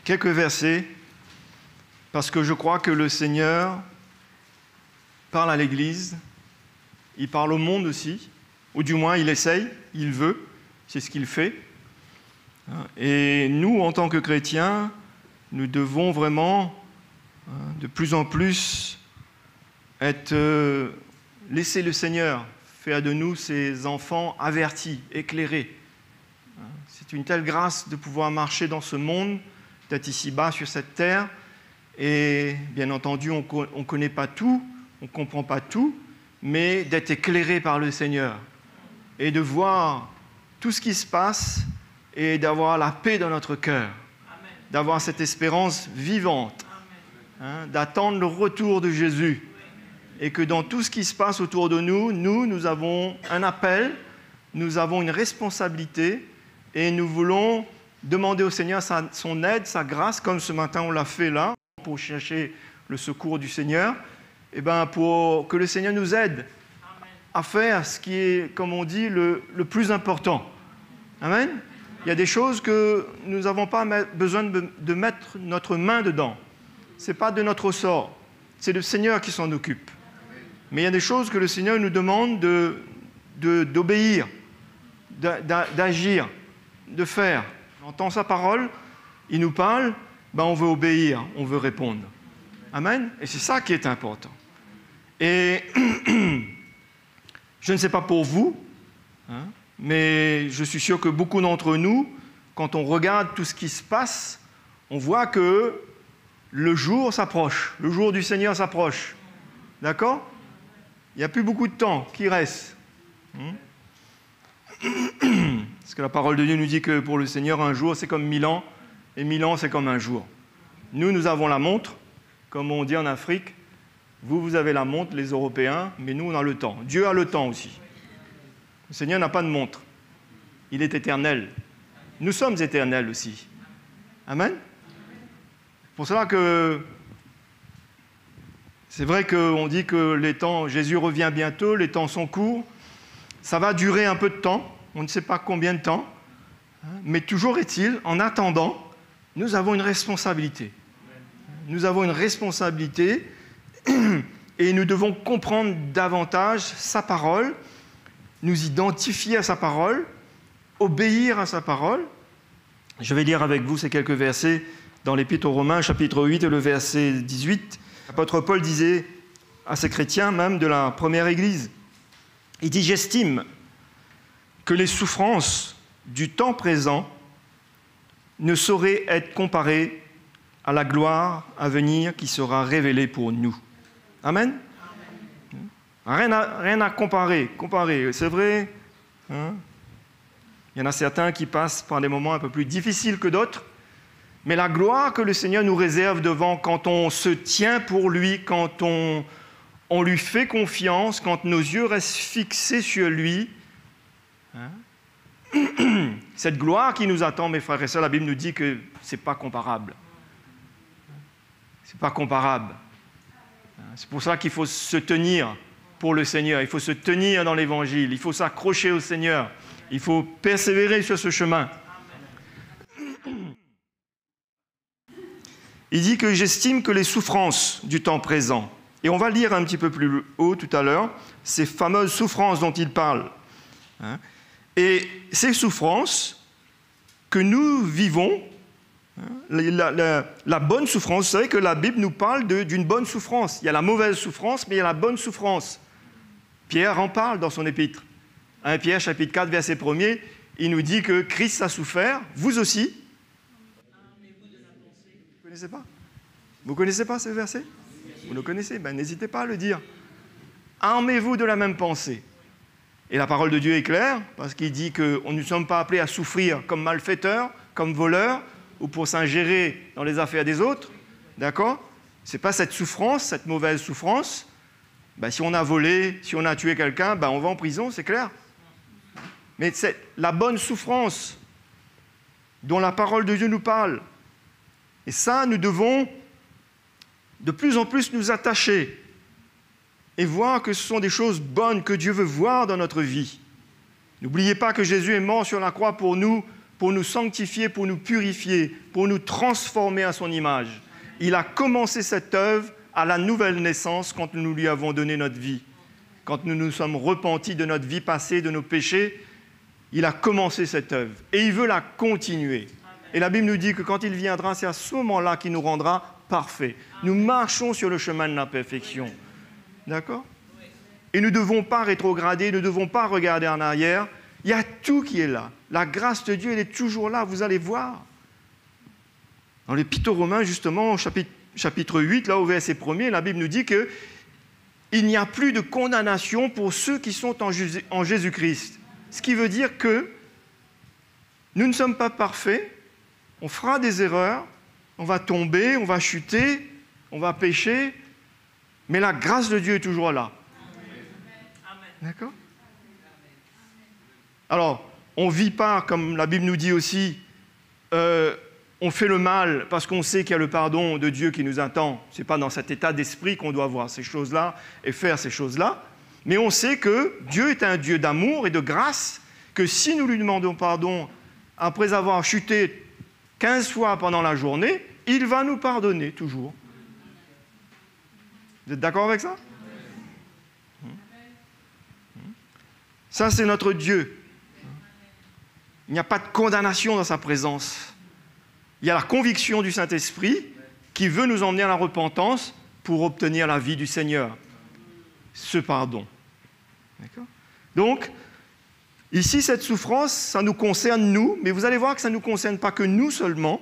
Quelques versets, parce que je crois que le Seigneur parle à l'Église, il parle au monde aussi, ou du moins il essaye, il veut, c'est ce qu'il fait. Et nous, en tant que chrétiens, nous devons vraiment de plus en plus laisser le Seigneur faire de nous ses enfants avertis, éclairés. C'est une telle grâce de pouvoir marcher dans ce monde, d'être ici-bas sur cette terre. Et bien entendu, on ne connaît pas tout, on ne comprend pas tout, mais d'être éclairé par le Seigneur et de voir tout ce qui se passe et d'avoir la paix dans notre cœur, d'avoir cette espérance vivante, d'attendre le retour de Jésus. Et que dans tout ce qui se passe autour de nous, nous avons un appel, nous avons une responsabilité et nous voulons demander au Seigneur son aide, sa grâce, comme ce matin on l'a fait là, pour chercher le secours du Seigneur, et pour que le Seigneur nous aide à faire ce qui est, comme on dit, le plus important. Amen. Il y a des choses que nous n'avons pas besoin de mettre notre main dedans. Ce n'est pas de notre ressort, c'est le Seigneur qui s'en occupe. Mais il y a des choses que le Seigneur nous demande d'obéir, d'agir, de faire. On entend sa parole, il nous parle, on veut obéir, on veut répondre. Amen. Et c'est ça qui est important. Et je ne sais pas pour vous, mais je suis sûr que beaucoup d'entre nous, quand on regarde tout ce qui se passe, on voit que le jour s'approche, le jour du Seigneur s'approche. D'accord ? Il n'y a plus beaucoup de temps qui reste. Parce que la parole de Dieu nous dit que pour le Seigneur, un jour, c'est comme 1000 ans, et 1000 ans, c'est comme un jour. Nous avons la montre, comme on dit en Afrique. Vous avez la montre, les Européens, mais nous, on a le temps. Dieu a le temps aussi. Le Seigneur n'a pas de montre. Il est éternel. Nous sommes éternels aussi. Amen. C'est pour cela que c'est vrai qu'on dit que les temps, Jésus revient bientôt, les temps sont courts. Ça va durer un peu de temps, on ne sait pas combien de temps. Mais toujours est-il, en attendant, nous avons une responsabilité. Nous avons une responsabilité et nous devons comprendre davantage sa parole, nous identifier à sa parole, obéir à sa parole. Je vais lire avec vous ces quelques versets dans l'Épître aux Romains, chapitre 8, et le verset 18. L'apôtre Paul disait à ces chrétiens même de la première Église, il dit « J'estime que les souffrances du temps présent ne sauraient être comparées à la gloire à venir qui sera révélée pour nous. » Amen. Rien à comparer. C'est vrai. Il y en a certains qui passent par des moments un peu plus difficiles que d'autres. Mais la gloire que le Seigneur nous réserve devant, quand on se tient pour lui, quand on lui fait confiance, quand nos yeux restent fixés sur lui, cette gloire qui nous attend, mes frères et sœurs, la Bible nous dit que ce n'est pas comparable. Ce n'est pas comparable. C'est pour ça qu'il faut se tenir pour le Seigneur, il faut se tenir dans l'Évangile, il faut s'accrocher au Seigneur, il faut persévérer sur ce chemin. Il dit que j'estime que les souffrances du temps présent, et on va lire un petit peu plus haut tout à l'heure, ces fameuses souffrances dont il parle. Et ces souffrances que nous vivons, la bonne souffrance, vous savez que la Bible nous parle d'une bonne souffrance. Il y a la mauvaise souffrance, mais il y a la bonne souffrance. Pierre en parle dans son épître. 1 Pierre, chapitre 4, verset 1er, il nous dit que Christ a souffert, vous aussi. Vous ne connaissez pas ce verset? Vous le connaissez? N'hésitez pas à le dire. Armez-vous de la même pensée. Et la parole de Dieu est claire, parce qu'il dit que nous ne sommes pas appelés à souffrir comme malfaiteurs, comme voleurs, ou pour s'ingérer dans les affaires des autres. D'accord? Ce n'est pas cette souffrance, cette mauvaise souffrance. Si on a volé, si on a tué quelqu'un, on va en prison, c'est clair. Mais c'est la bonne souffrance. dont la parole de Dieu nous parle. Et ça, nous devons de plus en plus nous attacher et voir que ce sont des choses bonnes que Dieu veut voir dans notre vie. N'oubliez pas que Jésus est mort sur la croix pour nous sanctifier, pour nous purifier, pour nous transformer à son image. Il a commencé cette œuvre à la nouvelle naissance quand nous lui avons donné notre vie. Quand nous nous sommes repentis de notre vie passée, de nos péchés, il a commencé cette œuvre et il veut la continuer. Et la Bible nous dit que quand il viendra, c'est à ce moment-là qu'il nous rendra parfaits. Nous marchons sur le chemin de la perfection. D'accord ? Et nous ne devons pas rétrograder, nous ne devons pas regarder en arrière. Il y a tout qui est là. La grâce de Dieu, elle est toujours là, vous allez voir. Dans l'Épître aux Romains, justement, au chapitre 8, là au verset 1er, la Bible nous dit qu'il n'y a plus de condamnation pour ceux qui sont en Jésus-Christ. Ce qui veut dire que nous ne sommes pas parfaits, on fera des erreurs, on va tomber, on va chuter, on va pécher, mais la grâce de Dieu est toujours là. D'accord ? Alors, on ne vit pas, comme la Bible nous dit aussi, on fait le mal parce qu'on sait qu'il y a le pardon de Dieu qui nous attend. Ce n'est pas dans cet état d'esprit qu'on doit voir ces choses-là et faire ces choses-là. Mais on sait que Dieu est un Dieu d'amour et de grâce, que si nous lui demandons pardon après avoir chuté 15 fois pendant la journée, il va nous pardonner toujours. Vous êtes d'accord avec ça ? Ça, c'est notre Dieu. Il n'y a pas de condamnation dans sa présence. Il y a la conviction du Saint-Esprit qui veut nous emmener à la repentance pour obtenir la vie du Seigneur. Ce pardon. D'accord ? Donc, ici, cette souffrance, ça nous concerne nous, mais vous allez voir que ça ne nous concerne pas que nous seulement.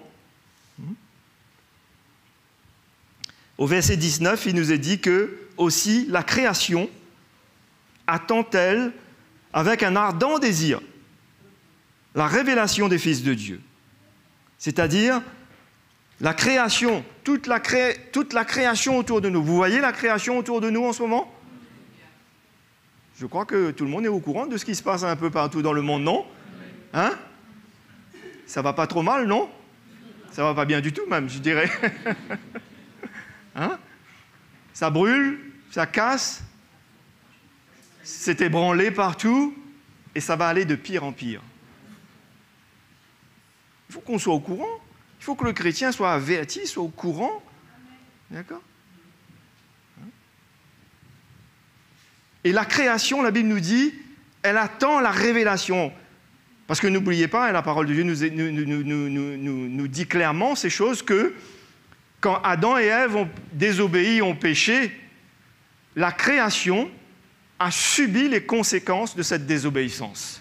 Au verset 19, il nous est dit que, aussi, la création attend-elle avec un ardent désir la révélation des fils de Dieu. C'est-à-dire la création, toute la création autour de nous. Vous voyez la création autour de nous en ce moment ? Je crois que tout le monde est au courant de ce qui se passe un peu partout dans le monde, non ? Hein ? Ça va pas trop mal, non ? Ça va pas bien du tout même, je dirais. Hein ? Ça brûle, ça casse, c'est ébranlé partout, et ça va aller de pire en pire. Il faut qu'on soit au courant. Il faut que le chrétien soit averti, soit au courant. D'accord ? Et la création, la Bible nous dit, elle attend la révélation. Parce que n'oubliez pas, la parole de Dieu nous dit clairement ces choses que quand Adam et Ève ont désobéi, ont péché, la création a subi les conséquences de cette désobéissance.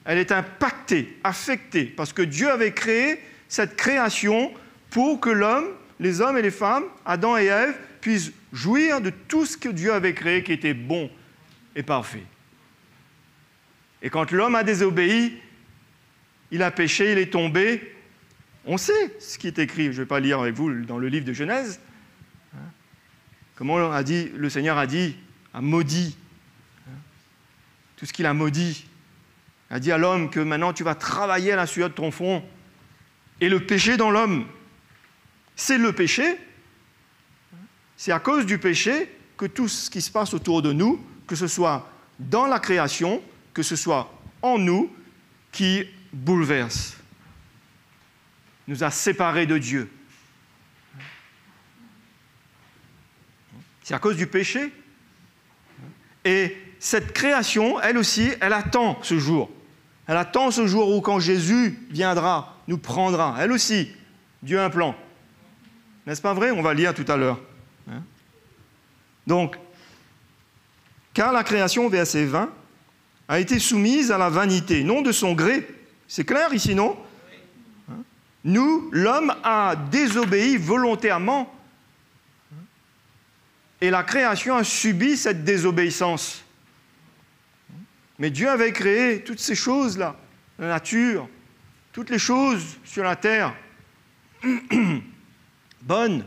Elle est impactée, affectée, parce que Dieu avait créé cette création pour que l'homme, les hommes et les femmes, Adam et Ève, puissent jouir de tout ce que Dieu avait créé qui était bon et parfait. Et quand l'homme a désobéi, il a péché, il est tombé. On sait ce qui est écrit, je ne vais pas lire avec vous dans le livre de Genèse. Comment le Seigneur a maudit tout ce qu'il a maudit. Il a dit à l'homme que maintenant tu vas travailler à la sueur de ton front. Et le péché dans l'homme, c'est le péché. C'est à cause du péché que tout ce qui se passe autour de nous, que ce soit dans la création, que ce soit en nous, qui bouleverse, nous a séparés de Dieu. C'est à cause du péché. Et cette création, elle aussi, elle attend ce jour. Elle attend ce jour où, quand Jésus viendra, nous prendra. Elle aussi, Dieu a un plan. N'est-ce pas vrai ? On va lire tout à l'heure. Donc, car la création, verset 20, a été soumise à la vanité, non de son gré. C'est clair ici, non ? Nous, l'homme a désobéi volontairement. Et la création a subi cette désobéissance. Mais Dieu avait créé toutes ces choses-là, la nature, toutes les choses sur la terre, bonnes.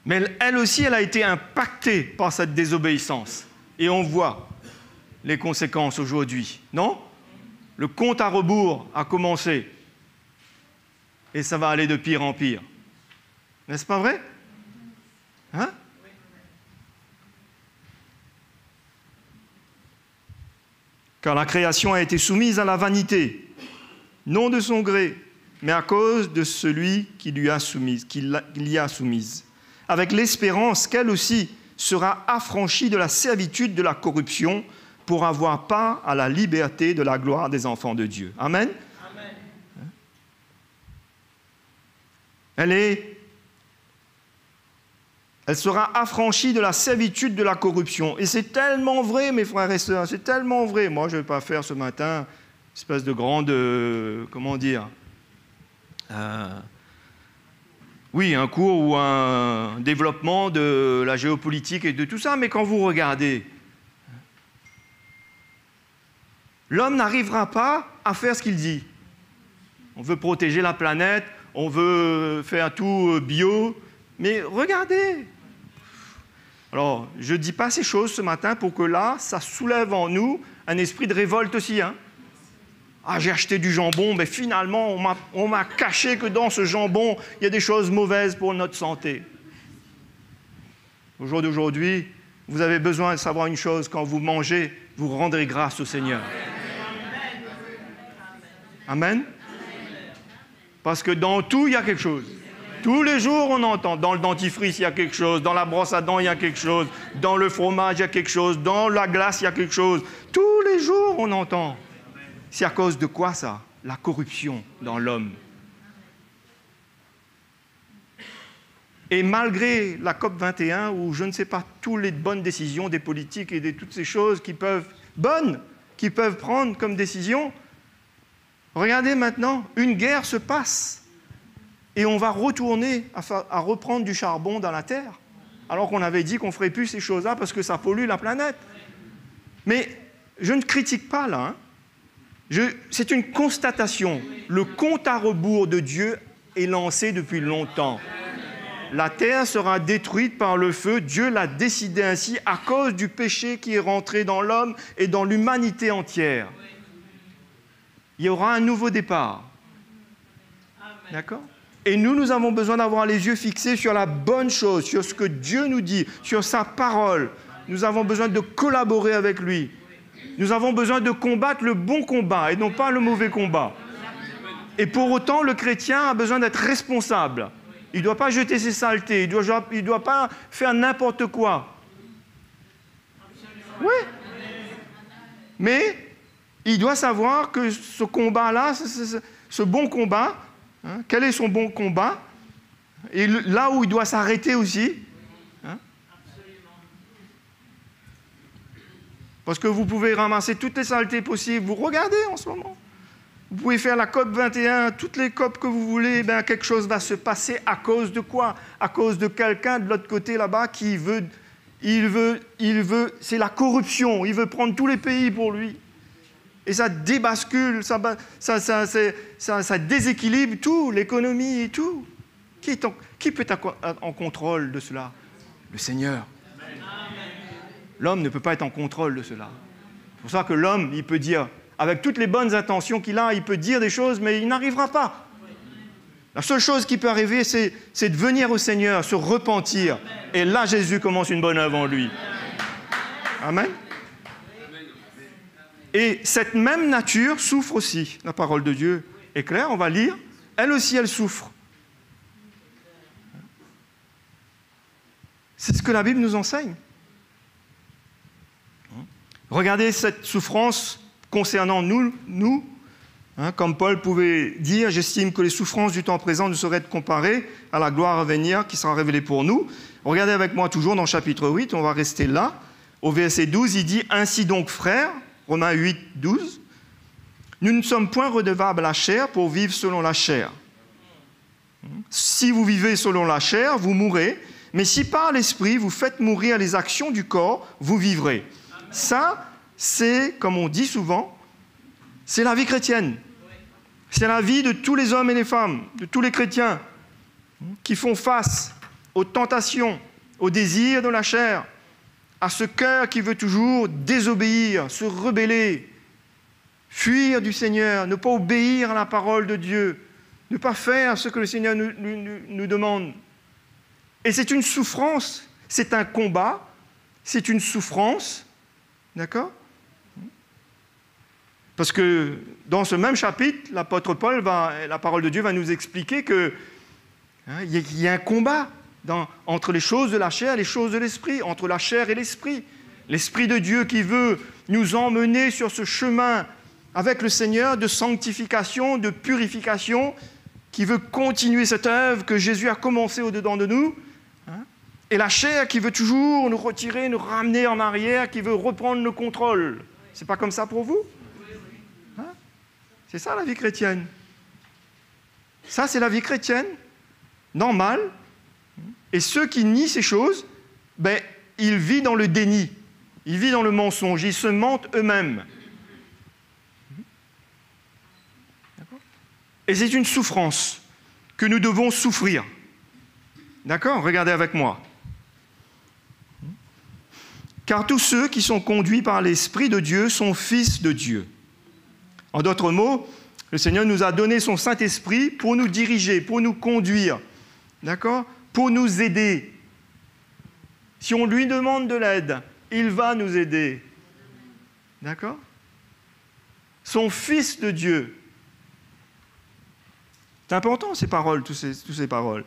Mais elle aussi, elle a été impactée par cette désobéissance. Et on voit les conséquences aujourd'hui, non ? Le compte à rebours a commencé. Et ça va aller de pire en pire. N'est-ce pas vrai? Hein? Car la création a été soumise à la vanité, non de son gré, mais à cause de celui qui l'y a soumise, avec l'espérance qu'elle aussi sera affranchie de la servitude de la corruption pour avoir part à la liberté de la gloire des enfants de Dieu. Amen. Amen. Elle sera affranchie de la servitude de la corruption. Et c'est tellement vrai, mes frères et sœurs, c'est tellement vrai. Moi, je ne vais pas faire ce matin une espèce de grande, un cours ou un développement de la géopolitique et de tout ça, mais quand vous regardez, l'homme n'arrivera pas à faire ce qu'il dit. On veut protéger la planète, on veut faire tout bio, mais regardez. Alors, je ne dis pas ces choses ce matin pour que là, ça soulève en nous un esprit de révolte aussi. Hein. Ah, j'ai acheté du jambon, mais finalement, on m'a caché que dans ce jambon, il y a des choses mauvaises pour notre santé. Au jour d'aujourd'hui, vous avez besoin de savoir une chose, quand vous mangez, vous rendrez grâce au Seigneur. Amen. Parce que dans tout, il y a quelque chose. Tous les jours, on entend. Dans le dentifrice, il y a quelque chose. Dans la brosse à dents, il y a quelque chose. Dans le fromage, il y a quelque chose. Dans la glace, il y a quelque chose. Tous les jours, on entend. C'est à cause de quoi, ça? La corruption dans l'homme. Et malgré la COP21, où je ne sais pas toutes les bonnes décisions des politiques et de toutes ces choses qu'ils peuvent prendre comme décision, regardez maintenant, une guerre se passe. Et on va retourner à reprendre du charbon dans la terre, alors qu'on avait dit qu'on ne ferait plus ces choses-là parce que ça pollue la planète. Mais je ne critique pas là. C'est une constatation. Le compte à rebours de Dieu est lancé depuis longtemps. La terre sera détruite par le feu. Dieu l'a décidé ainsi à cause du péché qui est rentré dans l'homme et dans l'humanité entière. Il y aura un nouveau départ. D'accord ? Et nous avons besoin d'avoir les yeux fixés sur la bonne chose, sur ce que Dieu nous dit, sur sa parole. Nous avons besoin de collaborer avec lui. Nous avons besoin de combattre le bon combat et non pas le mauvais combat. Et pour autant, le chrétien a besoin d'être responsable. Il ne doit pas jeter ses saletés, il ne doit pas faire n'importe quoi. Oui. Mais il doit savoir que ce combat-là, ce bon combat, hein, quel est son bon combat? Et là où il doit s'arrêter aussi. Hein, parce que vous pouvez ramasser toutes les saletés possibles. Vous regardez en ce moment. Vous pouvez faire la COP 21, toutes les COP que vous voulez. Ben, quelque chose va se passer à cause de quoi? À cause de quelqu'un de l'autre côté là-bas qui veut... c'est la corruption. Il veut prendre tous les pays pour lui. Et ça débascule, ça déséquilibre tout, l'économie et tout. Qui peut être en contrôle de cela? Le Seigneur. L'homme ne peut pas être en contrôle de cela. C'est pour ça que l'homme, il peut dire, avec toutes les bonnes intentions qu'il a, il peut dire des choses, mais il n'arrivera pas. La seule chose qui peut arriver, c'est de venir au Seigneur, se repentir. Et là, Jésus commence une bonne œuvre en lui. Amen. Et cette même nature souffre aussi. La parole de Dieu est claire, on va lire. Elle aussi, elle souffre. C'est ce que la Bible nous enseigne. Regardez cette souffrance concernant nous. Hein, comme Paul pouvait dire, j'estime que les souffrances du temps présent ne sauraient être comparées à la gloire à venir qui sera révélée pour nous. Regardez avec moi toujours dans le chapitre 8, on va rester là. Au verset 12, il dit « Ainsi donc, frères », Romains 8, 12, « nous ne sommes point redevables à la chair pour vivre selon la chair. Si vous vivez selon la chair, vous mourrez, mais si par l'esprit vous faites mourir les actions du corps, vous vivrez. » Ça, c'est, comme on dit souvent, c'est la vie chrétienne. C'est la vie de tous les hommes et les femmes, de tous les chrétiens qui font face aux tentations, aux désirs de la chair, à ce cœur qui veut toujours désobéir, se rebeller. fuir du Seigneur, ne pas obéir à la parole de Dieu, ne pas faire ce que le Seigneur nous demande. Et c'est une souffrance, c'est un combat, c'est une souffrance, d'accord ? Parce que dans ce même chapitre, l'apôtre Paul, la parole de Dieu va nous expliquer qu'il y a un combat entre les choses de la chair et les choses de l'esprit, entre la chair et l'esprit. L'Esprit de Dieu qui veut nous emmener sur ce chemin avec le Seigneur de sanctification, de purification, qui veut continuer cette œuvre que Jésus a commencée au-dedans de nous. Et la chair qui veut toujours nous retirer, nous ramener en arrière, qui veut reprendre le contrôle. C'est pas comme ça pour vous ? C'est ça la vie chrétienne. Ça, c'est la vie chrétienne, normale. Et ceux qui nient ces choses, ils vivent dans le déni, ils vivent dans le mensonge, ils se mentent eux-mêmes. Et c'est une souffrance que nous devons souffrir. D'accord ? Regardez avec moi. Car tous ceux qui sont conduits par l'Esprit de Dieu sont fils de Dieu. En d'autres mots, le Seigneur nous a donné son Saint-Esprit pour nous diriger, pour nous conduire, d'accord ? Pour nous aider. Si on lui demande de l'aide, il va nous aider. D'accord ? Son Fils de Dieu. C'est important ces paroles, toutes ces paroles.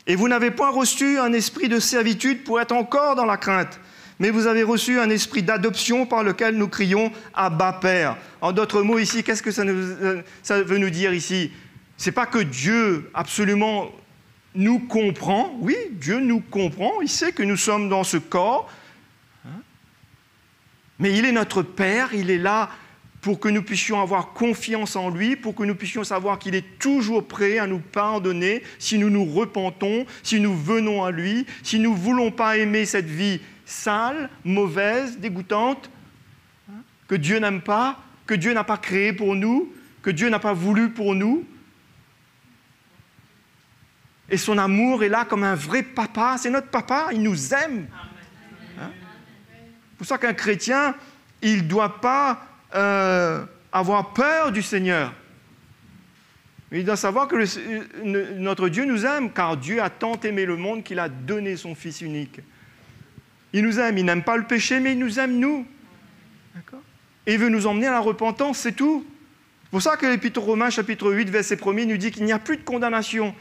Et vous n'avez point reçu un esprit de servitude pour être encore dans la crainte, mais vous avez reçu un esprit d'adoption par lequel nous crions « Abba, Père ». En d'autres mots ici, qu'est-ce que ça veut nous dire ici ? Ce n'est pas que Dieu absolument nous comprend. Oui, Dieu nous comprend, il sait que nous sommes dans ce corps. Mais il est notre Père, il est là pour que nous puissions avoir confiance en lui, pour que nous puissions savoir qu'il est toujours prêt à nous pardonner si nous nous repentons, si nous venons à lui, si nous ne voulons pas aimer cette vie sale, mauvaise, dégoûtante, que Dieu n'aime pas, que Dieu n'a pas créé pour nous, que Dieu n'a pas voulu pour nous. Et son amour est là comme un vrai papa, c'est notre papa, il nous aime. C'est pour ça qu'un chrétien, il ne doit pas avoir peur du Seigneur. Il doit savoir que notre Dieu nous aime, car Dieu a tant aimé le monde qu'il a donné son Fils unique. Il nous aime, il n'aime pas le péché, mais il nous aime, nous. D'accord ? Et il veut nous emmener à la repentance, c'est tout. C'est pour ça que l'Épître aux Romains, chapitre 8, verset 1er, nous dit qu'il n'y a plus de condamnation.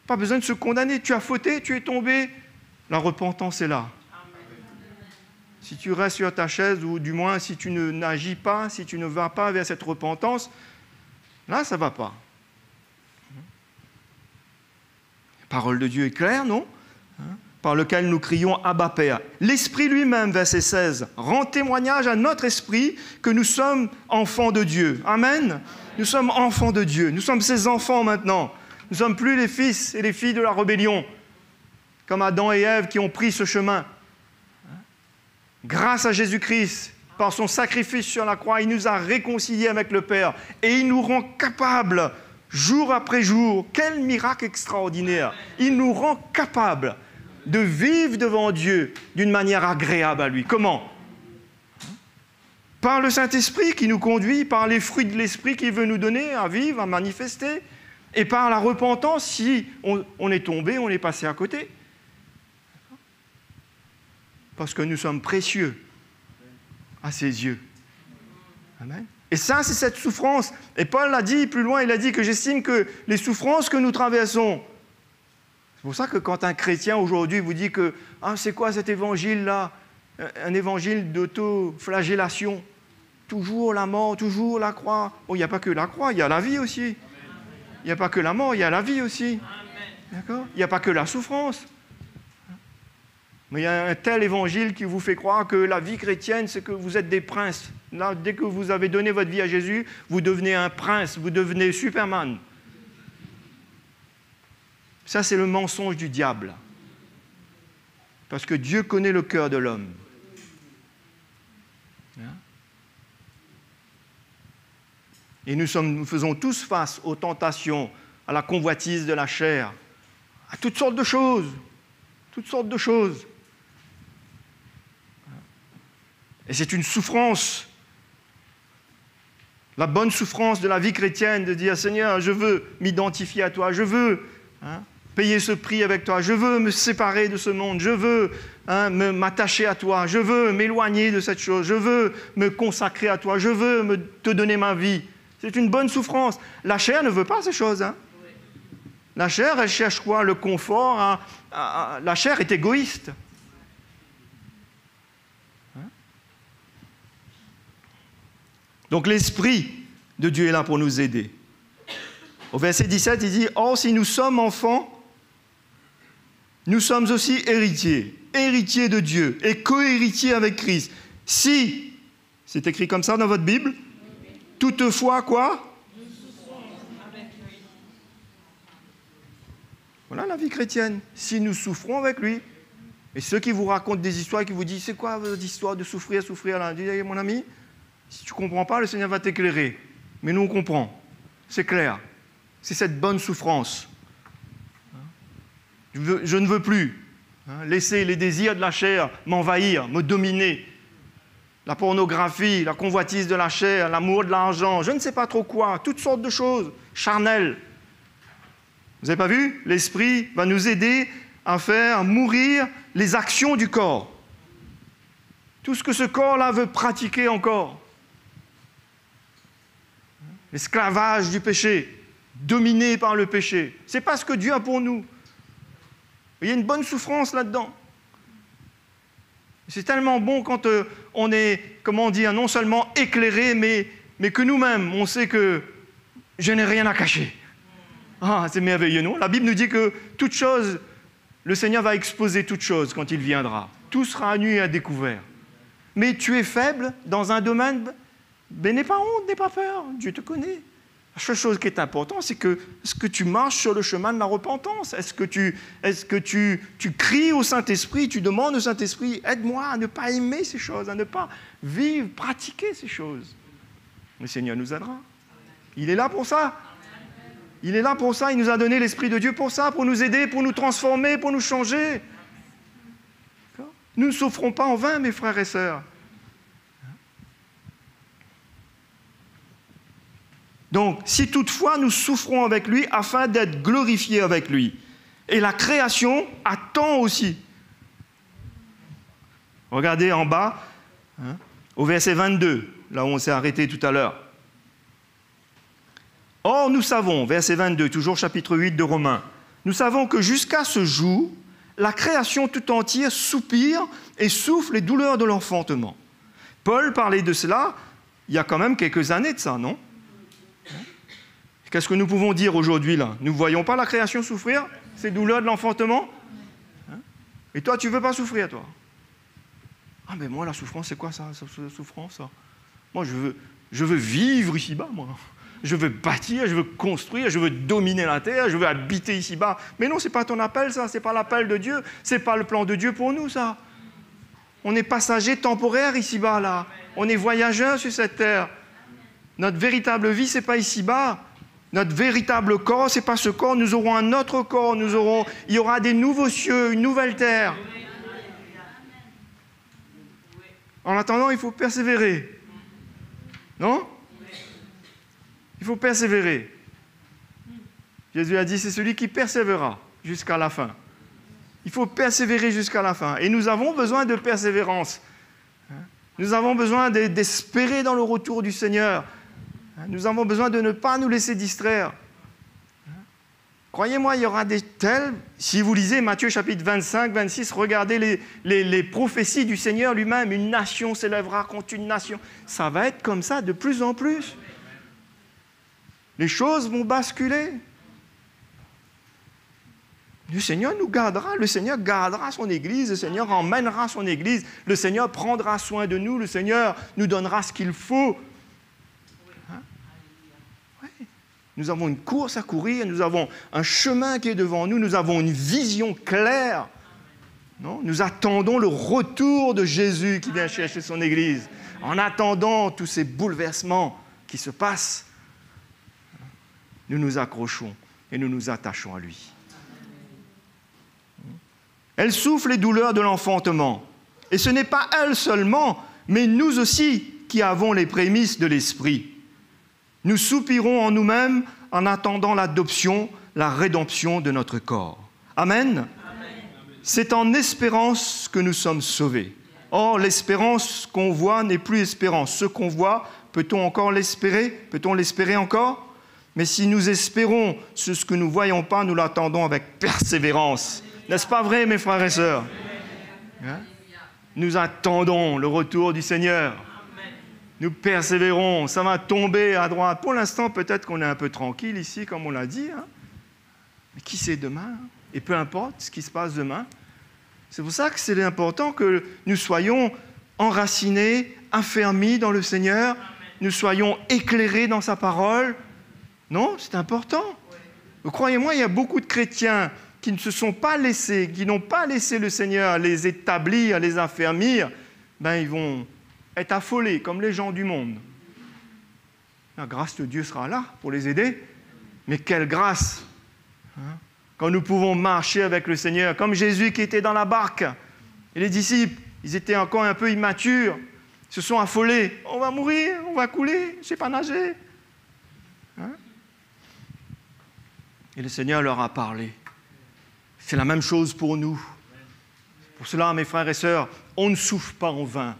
Pas besoin de se condamner. Tu as fauté, tu es tombé. La repentance est là. Si tu restes sur ta chaise, ou du moins si tu n'agis pas, si tu ne vas pas vers cette repentance, là, ça ne va pas. La parole de Dieu est claire, non ? Par lequel nous crions « Abba, Père ». L'Esprit lui-même, verset 16, rend témoignage à notre esprit que nous sommes enfants de Dieu. Amen. Nous sommes enfants de Dieu. Nous sommes ses enfants maintenant. Nous ne sommes plus les fils et les filles de la rébellion, comme Adam et Ève qui ont pris ce chemin. Grâce à Jésus-Christ, par son sacrifice sur la croix, il nous a réconciliés avec le Père et il nous rend capables, jour après jour, quel miracle extraordinaire, il nous rend capables de vivre devant Dieu d'une manière agréable à lui. Comment ? Par le Saint-Esprit qui nous conduit, par les fruits de l'Esprit qu'il veut nous donner à vivre, à manifester, et par la repentance si on est tombé, on est passé à côté. Parce que nous sommes précieux à ses yeux. Amen. Et ça, c'est cette souffrance. Et Paul l'a dit plus loin, il a dit que j'estime que les souffrances que nous traversons, c'est pour ça que quand un chrétien aujourd'hui vous dit que « Ah, c'est quoi cet évangile-là » Un évangile d'auto-flagellation. Toujours la mort, toujours la croix. Oh, il n'y a pas que la croix, il y a la vie aussi. Il n'y a pas que la mort, il y a la vie aussi. D'accord ? Il n'y a pas que la souffrance. Mais il y a un tel évangile qui vous fait croire que la vie chrétienne, c'est que vous êtes des princes. Là, dès que vous avez donné votre vie à Jésus, vous devenez un prince, vous devenez Superman. Ça, c'est le mensonge du diable. Parce que Dieu connaît le cœur de l'homme. Et nous faisons tous face aux tentations, à la convoitise de la chair, à toutes sortes de choses. Toutes sortes de choses. Et c'est une souffrance. La bonne souffrance de la vie chrétienne, de dire, Seigneur, je veux m'identifier à toi, je veux payer ce prix avec toi, je veux me séparer de ce monde, je veux m'attacher à toi, je veux m'éloigner de cette chose, je veux me consacrer à toi, je veux te donner ma vie. C'est une bonne souffrance. La chair ne veut pas ces choses. La chair, elle cherche quoi? Le confort. La chair est égoïste. Donc l'Esprit de Dieu est là pour nous aider. Au verset 17, il dit « Or, si nous sommes enfants, nous sommes aussi héritiers, héritiers de Dieu et co-héritiers avec Christ. Si, c'est écrit comme ça dans votre Bible, toutefois quoi? Voilà la vie chrétienne. Si nous souffrons avec lui, et ceux qui vous racontent des histoires, qui vous disent « C'est quoi votre histoire de souffrir là ?» Dis, mon ami, si tu ne comprends pas, le Seigneur va t'éclairer. Mais nous, on comprend. C'est clair. C'est cette bonne souffrance. Je ne veux plus laisser les désirs de la chair m'envahir, me dominer. La pornographie, la convoitise de la chair, l'amour de l'argent, je ne sais pas trop quoi, toutes sortes de choses charnelles. Vous n'avez pas vu? L'Esprit va nous aider à faire mourir les actions du corps. Tout ce que ce corps-là veut pratiquer encore. L'esclavage du péché, dominé par le péché. Ce n'est pas ce que Dieu a pour nous. Il y a une bonne souffrance là-dedans. C'est tellement bon quand on est, comment dire, non seulement éclairé, mais que nous-mêmes, on sait que je n'ai rien à cacher. Ah, c'est merveilleux, non? La Bible nous dit que toute chose, le Seigneur va exposer toute chose quand il viendra. Tout sera à nu et à découvert. Mais tu es faible dans un domaine, mais n'aie pas honte, n'aie pas peur, Dieu te connaît. La seule chose qui est importante, c'est que est-ce que tu marches sur le chemin de la repentance? Est-ce que tu cries au Saint-Esprit, tu demandes au Saint-Esprit, aide-moi à ne pas aimer ces choses, à ne pas vivre, pratiquer ces choses. Le Seigneur nous aidera. Il est là pour ça. Il est là pour ça, il nous a donné l'Esprit de Dieu pour ça, pour nous aider, pour nous transformer, pour nous changer. Nous ne souffrons pas en vain, mes frères et sœurs. Donc, si toutefois nous souffrons avec lui afin d'être glorifiés avec lui. Et la création attend aussi. Regardez en bas, au verset 22, là où on s'est arrêté tout à l'heure. Or, nous savons, verset 22, toujours chapitre 8 de Romains, nous savons que jusqu'à ce jour, la création tout entière soupire et souffre les douleurs de l'enfantement. Paul parlait de cela il y a quand même quelques années de ça, non? Qu'est-ce que nous pouvons dire aujourd'hui, là? Nous ne voyons pas la création souffrir, ces douleurs de l'enfantement? Et toi, tu ne veux pas souffrir, toi? Ah, mais moi, la souffrance, c'est quoi ça, la souffrance, ça? Moi, je veux vivre ici-bas, moi. Je veux bâtir, je veux construire, je veux dominer la terre, je veux habiter ici-bas. Mais non, ce n'est pas ton appel, ça. Ce n'est pas l'appel de Dieu. Ce n'est pas le plan de Dieu pour nous, ça. On est passagers temporaires ici-bas, là. On est voyageurs sur cette terre. Notre véritable vie, ce n'est pas ici-bas. Notre véritable corps, ce n'est pas ce corps. Nous aurons un autre corps. Il y aura des nouveaux cieux, une nouvelle terre. En attendant, il faut persévérer. Non? Il faut persévérer. Jésus a dit, c'est celui qui persévérera jusqu'à la fin. Il faut persévérer jusqu'à la fin. Et nous avons besoin de persévérance. Nous avons besoin d'espérer dans le retour du Seigneur. Nous avons besoin de ne pas nous laisser distraire. Croyez-moi, il y aura des tels... Si vous lisez Matthieu chapitre 25, 26, regardez les prophéties du Seigneur lui-même. Une nation s'élèvera contre une nation. Ça va être comme ça de plus en plus. Les choses vont basculer. Le Seigneur nous gardera, le Seigneur gardera son Église, le Seigneur emmènera son Église, le Seigneur prendra soin de nous, le Seigneur nous donnera ce qu'il faut. Oui. Nous avons une course à courir, nous avons un chemin qui est devant nous, nous avons une vision claire. Non? Nous attendons le retour de Jésus qui vient chercher son Église. En attendant tous ces bouleversements qui se passent, nous nous accrochons et nous nous attachons à lui. Elle souffre les douleurs de l'enfantement. Et ce n'est pas elle seulement, mais nous aussi qui avons les prémices de l'Esprit. Nous soupirons en nous-mêmes en attendant l'adoption, la rédemption de notre corps. Amen. C'est en espérance que nous sommes sauvés. Or, l'espérance qu'on voit n'est plus espérance. Ce qu'on voit, peut-on encore l'espérer? Peut-on l'espérer encore? Mais si nous espérons ce que nous ne voyons pas, nous l'attendons avec persévérance. N'est-ce pas vrai, mes frères et sœurs? Hein? Nous attendons le retour du Seigneur. Nous persévérons. Ça va tomber à droite. Pour l'instant, peut-être qu'on est un peu tranquille ici, comme on l'a dit. Hein? Mais qui sait demain? Et peu importe ce qui se passe demain. C'est pour ça que c'est important que nous soyons enracinés, affermis dans le Seigneur, nous soyons éclairés dans sa parole. Non, c'est important. Croyez-moi, il y a beaucoup de chrétiens qui ne se sont pas laissés, qui n'ont pas laissé le Seigneur les établir, les affermir. Ils vont être affolés comme les gens du monde. La grâce de Dieu sera là pour les aider. Mais quelle grâce! Quand nous pouvons marcher avec le Seigneur, comme Jésus qui était dans la barque, et les disciples, ils étaient encore un peu immatures, ils se sont affolés. On va mourir, on va couler, je ne sais pas nager. Et le Seigneur leur a parlé. C'est la même chose pour nous. Pour cela, mes frères et sœurs, on ne souffre pas en vain.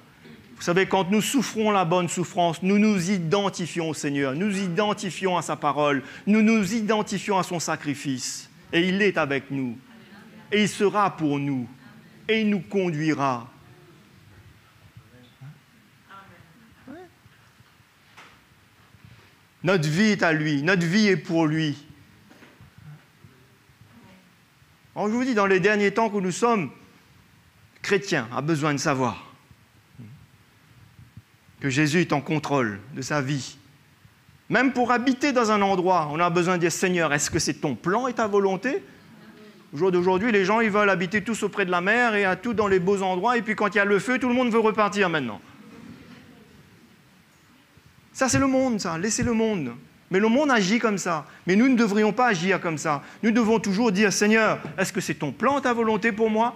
Vous savez, quand nous souffrons la bonne souffrance, nous nous identifions au Seigneur, nous identifions à sa parole, nous nous identifions à son sacrifice. Et il est avec nous. Et il sera pour nous. Et il nous conduira. Notre vie est à lui. Notre vie est pour lui. Alors je vous dis, dans les derniers temps que nous sommes, chrétiens a besoin de savoir que Jésus est en contrôle de sa vie. Même pour habiter dans un endroit, on a besoin de dire « Seigneur, est-ce que c'est ton plan et ta volonté ?» Au jour d'aujourd'hui, les gens ils veulent habiter tous auprès de la mer et à tout dans les beaux endroits, et puis quand il y a le feu, tout le monde veut repartir maintenant. Ça, c'est le monde, ça. Laissez le monde. Mais le monde agit comme ça. Mais nous ne devrions pas agir comme ça. Nous devons toujours dire « Seigneur, est-ce que c'est ton plan, ta volonté pour moi ?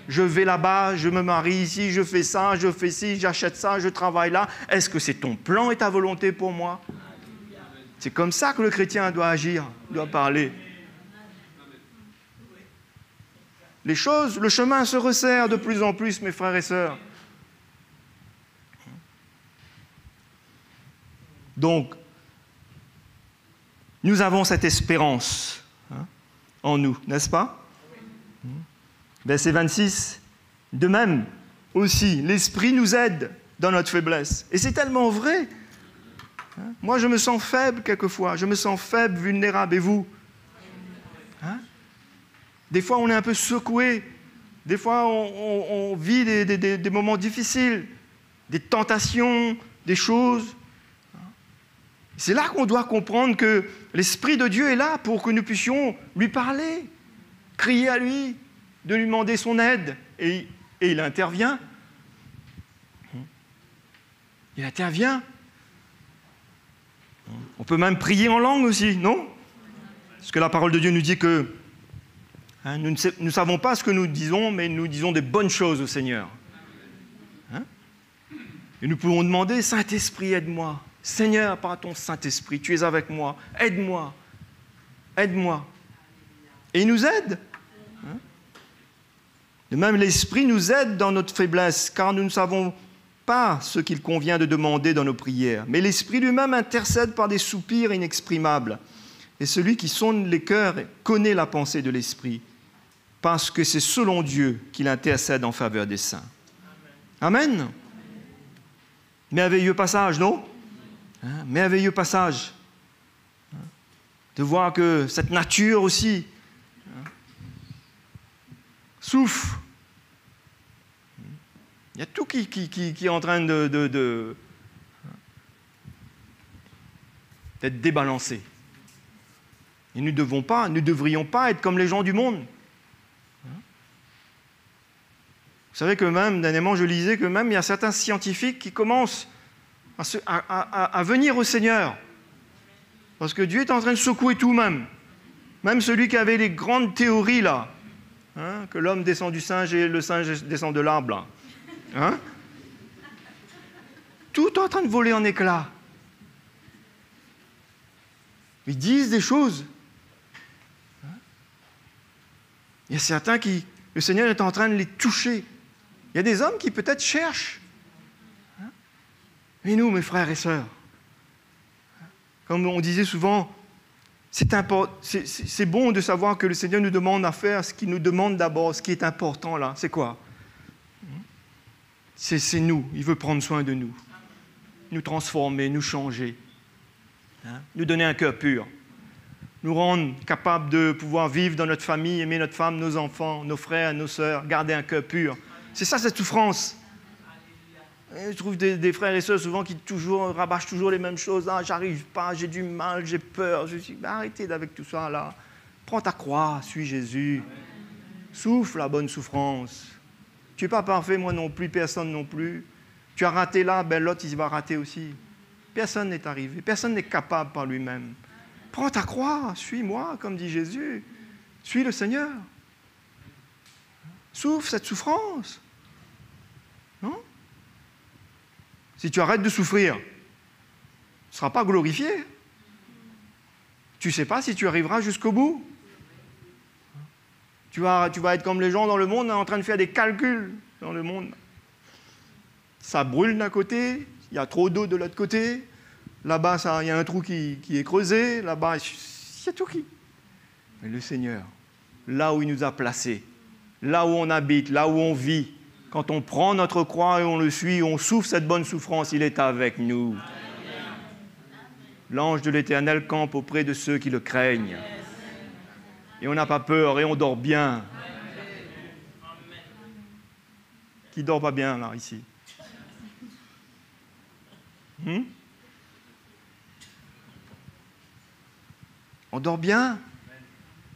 Je vais là-bas, je me marie ici, je fais ça, je fais ci, j'achète ça, je travaille là. Est-ce que c'est ton plan et ta volonté pour moi ?» C'est comme ça que le chrétien doit agir, doit parler. Les choses, le chemin se resserre de plus en plus, mes frères et sœurs. Donc, nous avons cette espérance en nous, n'est-ce pas? Verset 26. De même, aussi, l'Esprit nous aide dans notre faiblesse. Et c'est tellement vrai. Moi, je me sens faible quelquefois. Je me sens faible, vulnérable. Et vous? Des fois, on est un peu secoué. Des fois, on vit des moments difficiles, des tentations, des choses. C'est là qu'on doit comprendre que l'Esprit de Dieu est là pour que nous puissions lui parler, crier à lui, de lui demander son aide. Et il intervient. Il intervient. On peut même prier en langue aussi, non? Parce que la parole de Dieu nous dit que nous ne savons pas ce que nous disons, mais nous disons des bonnes choses au Seigneur. Et nous pouvons demander, Saint-Esprit, aide-moi. Seigneur, par ton Saint-Esprit, tu es avec moi. Aide-moi. Aide-moi. Et il nous aide. Et même l'Esprit nous aide dans notre faiblesse, car nous ne savons pas ce qu'il convient de demander dans nos prières. Mais l'Esprit lui-même intercède par des soupirs inexprimables. Et celui qui sonde les cœurs connaît la pensée de l'Esprit, parce que c'est selon Dieu qu'il intercède en faveur des saints. Amen. Merveilleux passage, non? Merveilleux passage. De voir que cette nature aussi souffre. Il y a tout qui est en train d'être débalancé. Et nous ne devrions pas être comme les gens du monde. Vous savez que même, dernièrement, je lisais que même il y a certains scientifiques qui commencent à venir au Seigneur. Parce que Dieu est en train de secouer tout même. Même celui qui avait les grandes théories là, que l'homme descend du singe et le singe descend de l'arbre. Tout est en train de voler en éclats. Ils disent des choses. Il y a certains qui, le Seigneur est en train de les toucher. Il y a des hommes qui peut-être cherchent. Mais nous, mes frères et sœurs, comme on disait souvent, c'est bon de savoir que le Seigneur nous demande à faire ce qu'il nous demande d'abord. Ce qui est important là, c'est quoi? C'est nous. Il veut prendre soin de nous. Nous transformer, nous changer. Nous donner un cœur pur. Nous rendre capables de pouvoir vivre dans notre famille, aimer notre femme, nos enfants, nos frères, nos sœurs, garder un cœur pur. C'est ça, cette souffrance. Et je trouve des frères et sœurs souvent qui rabâchent toujours les mêmes choses. Ah, j'arrive pas, j'ai du mal, j'ai peur. Je dis, arrêtez avec tout ça là. Prends ta croix, suis Jésus. Souffle la bonne souffrance. Tu n'es pas parfait, moi non plus, personne non plus. Tu as raté là, ben l'autre il va rater aussi. Personne n'est arrivé, personne n'est capable par lui-même. Prends ta croix, suis-moi, comme dit Jésus. Suis le Seigneur. Souffre cette souffrance. Non? Si tu arrêtes de souffrir, tu ne seras pas glorifié. Tu ne sais pas si tu arriveras jusqu'au bout. Tu vas être comme les gens dans le monde, en train de faire des calculs dans le monde. Ça brûle d'un côté, il y a trop d'eau de l'autre côté. Là-bas, il y a un trou qui est creusé. Là-bas, il y a tout qui. Mais le Seigneur, là où il nous a placés, là où on habite, là où on vit, quand on prend notre croix et on le suit, on souffre cette bonne souffrance, il est avec nous. L'ange de l'Éternel campe auprès de ceux qui le craignent. Et on n'a pas peur et on dort bien. Qui ne dort pas bien, là, ici? On dort bien.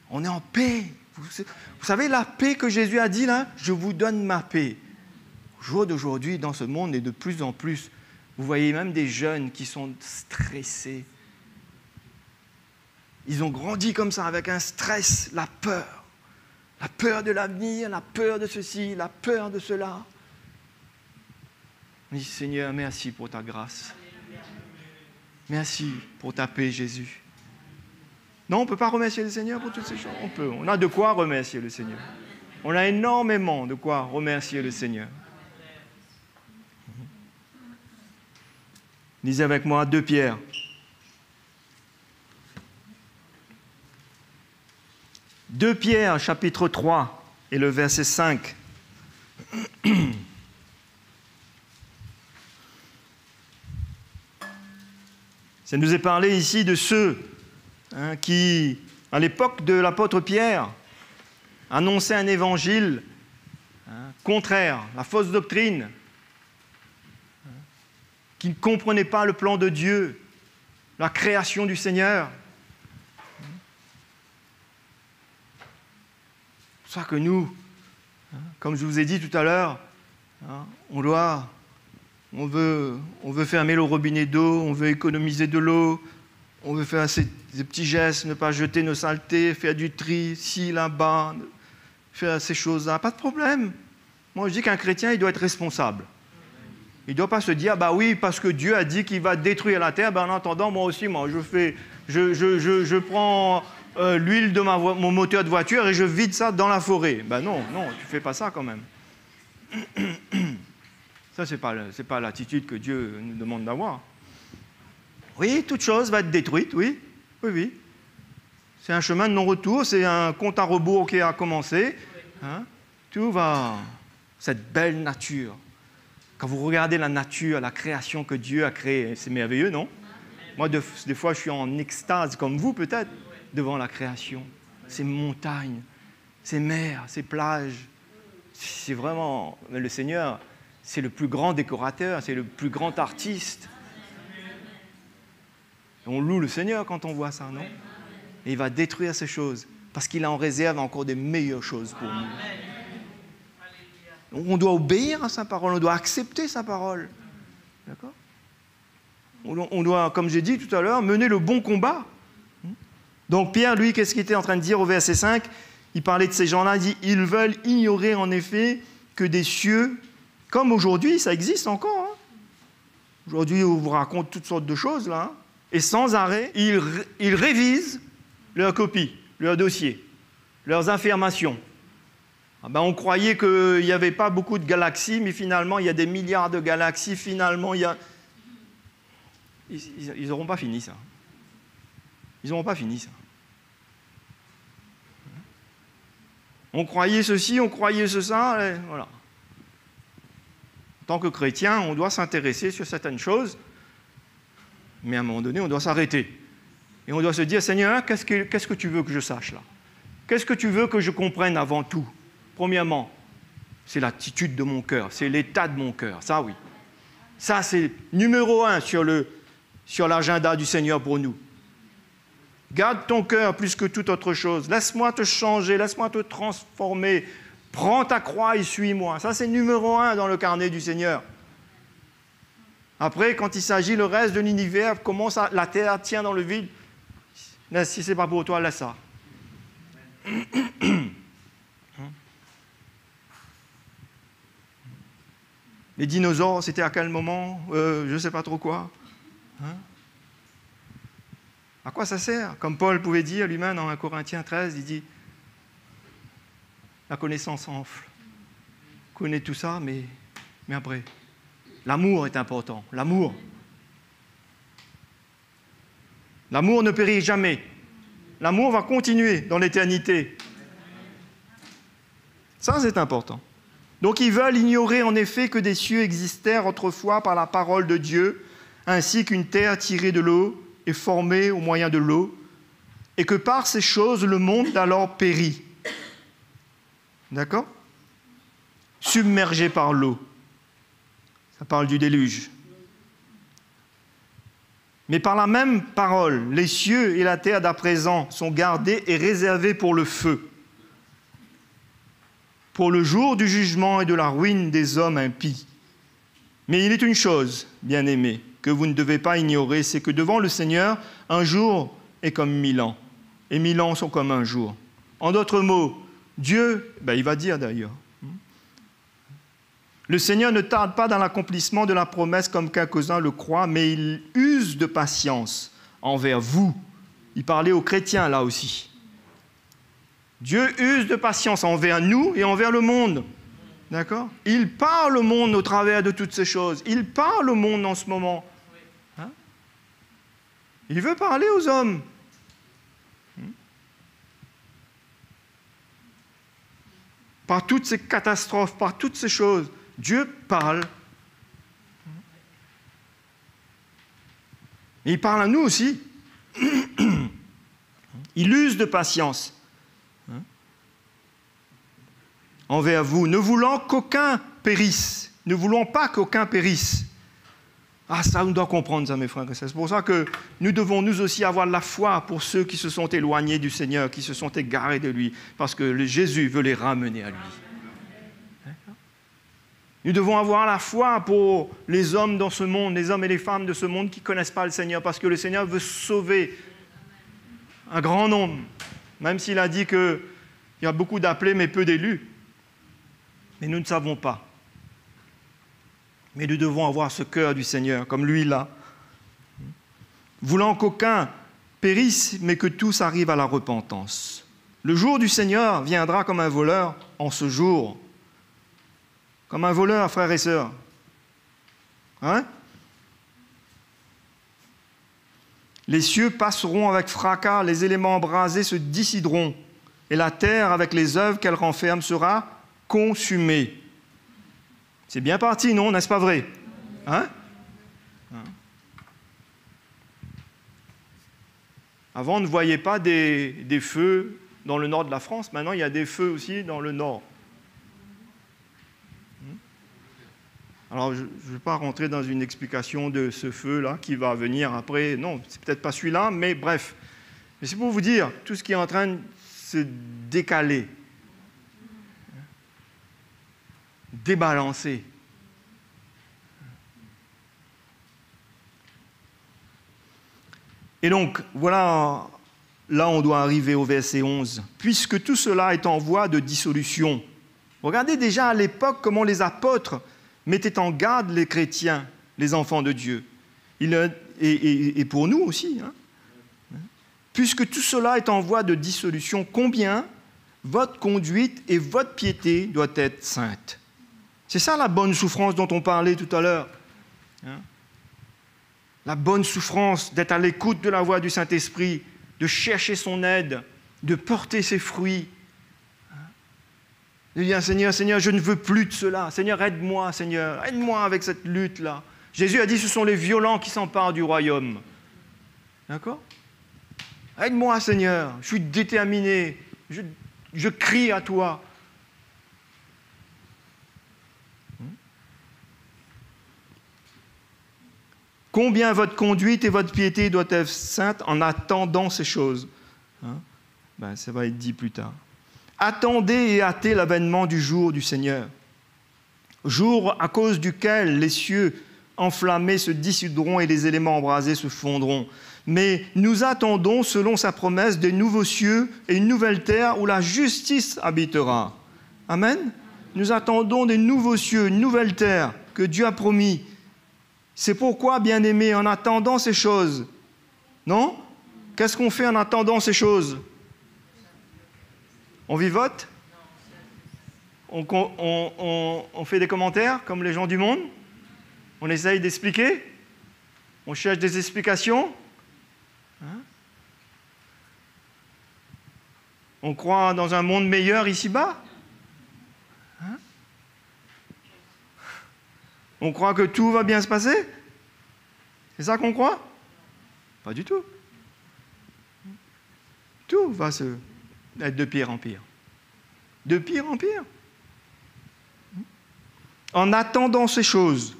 On est en paix. Vous savez, la paix que Jésus a dit, là, je vous donne ma paix. Au jour d'aujourd'hui, dans ce monde, et de plus en plus, vous voyez même des jeunes qui sont stressés. Ils ont grandi comme ça, avec un stress, la peur de l'avenir, la peur de ceci, la peur de cela. On dit, Seigneur, merci pour ta grâce. Merci pour ta paix, Jésus. Non, on ne peut pas remercier le Seigneur pour toutes ces choses. On peut. On a de quoi remercier le Seigneur. On a énormément de quoi remercier le Seigneur. Lisez avec moi 2 Pierre. 2 Pierre, chapitre 3, et le verset 5. Ça nous est parlé ici de ceux qui, à l'époque de l'apôtre Pierre, annonçaient un évangile contraire, la fausse doctrine, qui ne comprenaient pas le plan de Dieu, la création du Seigneur. C'est pour ça que nous, comme je vous ai dit tout à l'heure, on veut fermer le robinet d'eau, on veut économiser de l'eau, on veut faire ces petits gestes, ne pas jeter nos saletés, faire du tri, ici, là-bas, faire ces choses-là, pas de problème. Moi, je dis qu'un chrétien, il doit être responsable. Il ne doit pas se dire, bah oui, parce que Dieu a dit qu'il va détruire la terre, en attendant, moi aussi, je prends l'huile de mon moteur de voiture et je vide ça dans la forêt. Non, tu ne fais pas ça quand même. Ça, ce n'est pas l'attitude que Dieu nous demande d'avoir. Oui, toute chose va être détruite, oui. C'est un chemin de non-retour, c'est un compte à rebours qui a commencé. Tout va... Cette belle nature. Quand vous regardez la nature, la création que Dieu a créée, c'est merveilleux, non? Moi, des fois, je suis en extase, comme vous peut-être, devant la création. Ces montagnes, ces mers, ces plages. C'est vraiment... Mais le Seigneur, c'est le plus grand décorateur, c'est le plus grand artiste. On loue le Seigneur quand on voit ça, non? Et il va détruire ces choses, parce qu'il en réserve encore des meilleures choses pour nous. On doit obéir à sa parole, on doit accepter sa parole. D'accord? On doit, comme j'ai dit tout à l'heure, mener le bon combat. Donc Pierre, lui, qu'est-ce qu'il était en train de dire au verset 5? Il parlait de ces gens-là, il dit « Ils veulent ignorer en effet que des cieux, comme aujourd'hui, ça existe encore. Aujourd'hui, on vous raconte toutes sortes de choses, là. Et sans arrêt, ils révisent leurs copies, leurs dossiers, leurs affirmations. Ah ben, on croyait qu'il n'y avait pas beaucoup de galaxies, mais finalement, il y a des milliards de galaxies. Finalement, il y a... Ils n'auront pas fini ça. Ils n'auront pas fini ça. On croyait ceci, on croyait ça, et voilà. En tant que chrétien, on doit s'intéresser sur certaines choses, mais à un moment donné, on doit s'arrêter. Et on doit se dire, Seigneur, qu'est-ce que tu veux que je sache là? Qu'est-ce que tu veux que je comprenne avant tout? Premièrement, c'est l'attitude de mon cœur, c'est l'état de mon cœur, ça oui. Ça, c'est numéro 1 sur l'agenda du Seigneur pour nous. Garde ton cœur plus que toute autre chose. Laisse-moi te changer, laisse-moi te transformer. Prends ta croix et suis-moi. Ça, c'est numéro 1 dans le carnet du Seigneur. Après, quand il s'agit le reste de l'univers, comment ça, la terre tient dans le vide, si ce n'est pas pour toi, laisse ça. Les dinosaures, c'était à quel moment? Je ne sais pas trop quoi. À quoi ça sert? Comme Paul pouvait dire lui-même dans 1 Corinthiens 13, il dit la connaissance enfle. On connaît tout ça, mais après, l'amour est important. L'amour. L'amour ne périt jamais. L'amour va continuer dans l'éternité. Ça, c'est important. Donc, ils veulent ignorer en effet que des cieux existèrent autrefois par la parole de Dieu, ainsi qu'une terre tirée de l'eau et formée au moyen de l'eau, et que par ces choses, le monde d'alors périt. D'accord? Submergé par l'eau. Ça parle du déluge. Mais par la même parole, les cieux et la terre d'à présent sont gardés et réservés pour le feu, pour le jour du jugement et de la ruine des hommes impies. Mais il est une chose, bien-aimés, que vous ne devez pas ignorer, c'est que devant le Seigneur, un jour est comme 1000 ans, et 1000 ans sont comme un jour. En d'autres mots, Dieu, il va dire d'ailleurs, le Seigneur ne tarde pas dans l'accomplissement de la promesse comme quelques-uns le croient, mais il use de patience envers vous. Il parlait aux chrétiens là aussi. Dieu use de patience envers nous et envers le monde. D'accord? Il parle au monde au travers de toutes ces choses. Il parle au monde en ce moment. Hein? Il veut parler aux hommes. Par toutes ces catastrophes, par toutes ces choses, Dieu parle. Et il parle à nous aussi. Il use de patience envers vous, ne voulant qu'aucun périsse. Ne voulons pas qu'aucun périsse. Ah, ça, on doit comprendre ça, mes frères et sœurs. C'est pour ça que nous devons, nous aussi, avoir la foi pour ceux qui se sont éloignés du Seigneur, qui se sont égarés de lui, parce que Jésus veut les ramener à lui. Nous devons avoir la foi pour les hommes dans ce monde, les hommes et les femmes de ce monde qui ne connaissent pas le Seigneur, parce que le Seigneur veut sauver un grand nombre, même s'il a dit qu'il y a beaucoup d'appelés mais peu d'élus. Mais nous ne savons pas. Mais nous devons avoir ce cœur du Seigneur, comme lui là. Voulant qu'aucun périsse, mais que tous arrivent à la repentance. Le jour du Seigneur viendra comme un voleur en ce jour. Comme un voleur, frères et sœurs. Hein? Les cieux passeront avec fracas, les éléments embrasés se dissideront, et la terre, avec les œuvres qu'elle renferme, sera consumée. C'est bien parti, non? N'est-ce pas vrai? Hein? Avant, on ne voyait pas des feux dans le nord de la France. Maintenant, il y a des feux aussi dans le nord. Alors, je ne vais pas rentrer dans une explication de ce feu-là qui va venir après. Non, c'est peut-être pas celui-là, mais bref. Mais c'est pour vous dire, tout ce qui est en train de se décaler, débalancer. Et donc, voilà, là on doit arriver au verset 11. Puisque tout cela est en voie de dissolution. Regardez déjà à l'époque comment les apôtres mettaient en garde les chrétiens, les enfants de Dieu. Ils et pour nous aussi. Hein. Puisque tout cela est en voie de dissolution, combien votre conduite et votre piété doivent être saintes. C'est ça la bonne souffrance dont on parlait tout à l'heure. Hein? La bonne souffrance d'être à l'écoute de la voix du Saint-Esprit, de chercher son aide, de porter ses fruits. De dire, Seigneur, Seigneur, je ne veux plus de cela. Seigneur, aide-moi, Seigneur, aide-moi avec cette lutte-là. Jésus a dit, ce sont les violents qui s'emparent du royaume. D'accord ? Aide-moi, Seigneur, je suis déterminé, je crie à toi. Combien votre conduite et votre piété doivent être saintes en attendant ces choses. Ça va être dit plus tard. Attendez et hâtez l'avènement du jour du Seigneur. Jour à cause duquel les cieux enflammés se dissoudront et les éléments embrasés se fondront. Mais nous attendons, selon sa promesse, des nouveaux cieux et une nouvelle terre où la justice habitera. Amen. Nous attendons des nouveaux cieux, une nouvelle terre que Dieu a promis. C'est pourquoi, bien-aimés, en attendant ces choses, non ? Qu'est-ce qu'on fait en attendant ces choses ? On vivote ? On fait des commentaires comme les gens du monde ? On essaye d'expliquer ? On cherche des explications ? On croit dans un monde meilleur ici-bas ? On croit que tout va bien se passer ? C'est ça qu'on croit ? Pas du tout. Tout va être de pire en pire. De pire en pire. En attendant ces choses,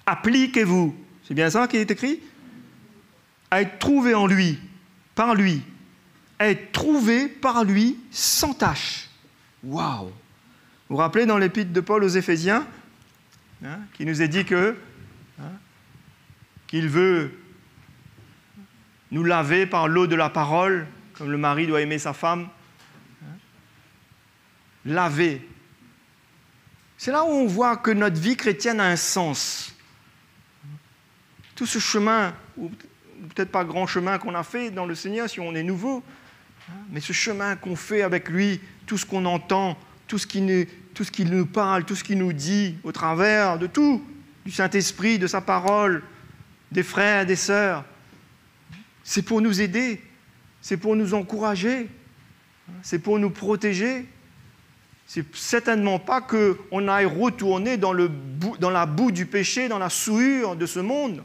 appliquez-vous, c'est bien ça qui est écrit, à être trouvé en lui, par lui, à être trouvé par lui sans tache. Waouh! Vous vous rappelez dans l'épître de Paul aux Éphésiens, qui nous est dit qu'il veut nous laver par l'eau de la parole, comme le mari doit aimer sa femme. Laver. C'est là où on voit que notre vie chrétienne a un sens. Tout ce chemin, ou peut-être pas grand chemin qu'on a fait dans le Seigneur si on est nouveau, mais ce chemin qu'on fait avec lui, tout ce qu'on entend, tout ce qui nous parle, tout ce qu'il nous dit au travers de tout, du Saint-Esprit, de sa parole, des frères, des sœurs, c'est pour nous aider, c'est pour nous encourager, c'est pour nous protéger. C'est certainement pas qu'on aille retourner dans la boue du péché, dans la souillure de ce monde.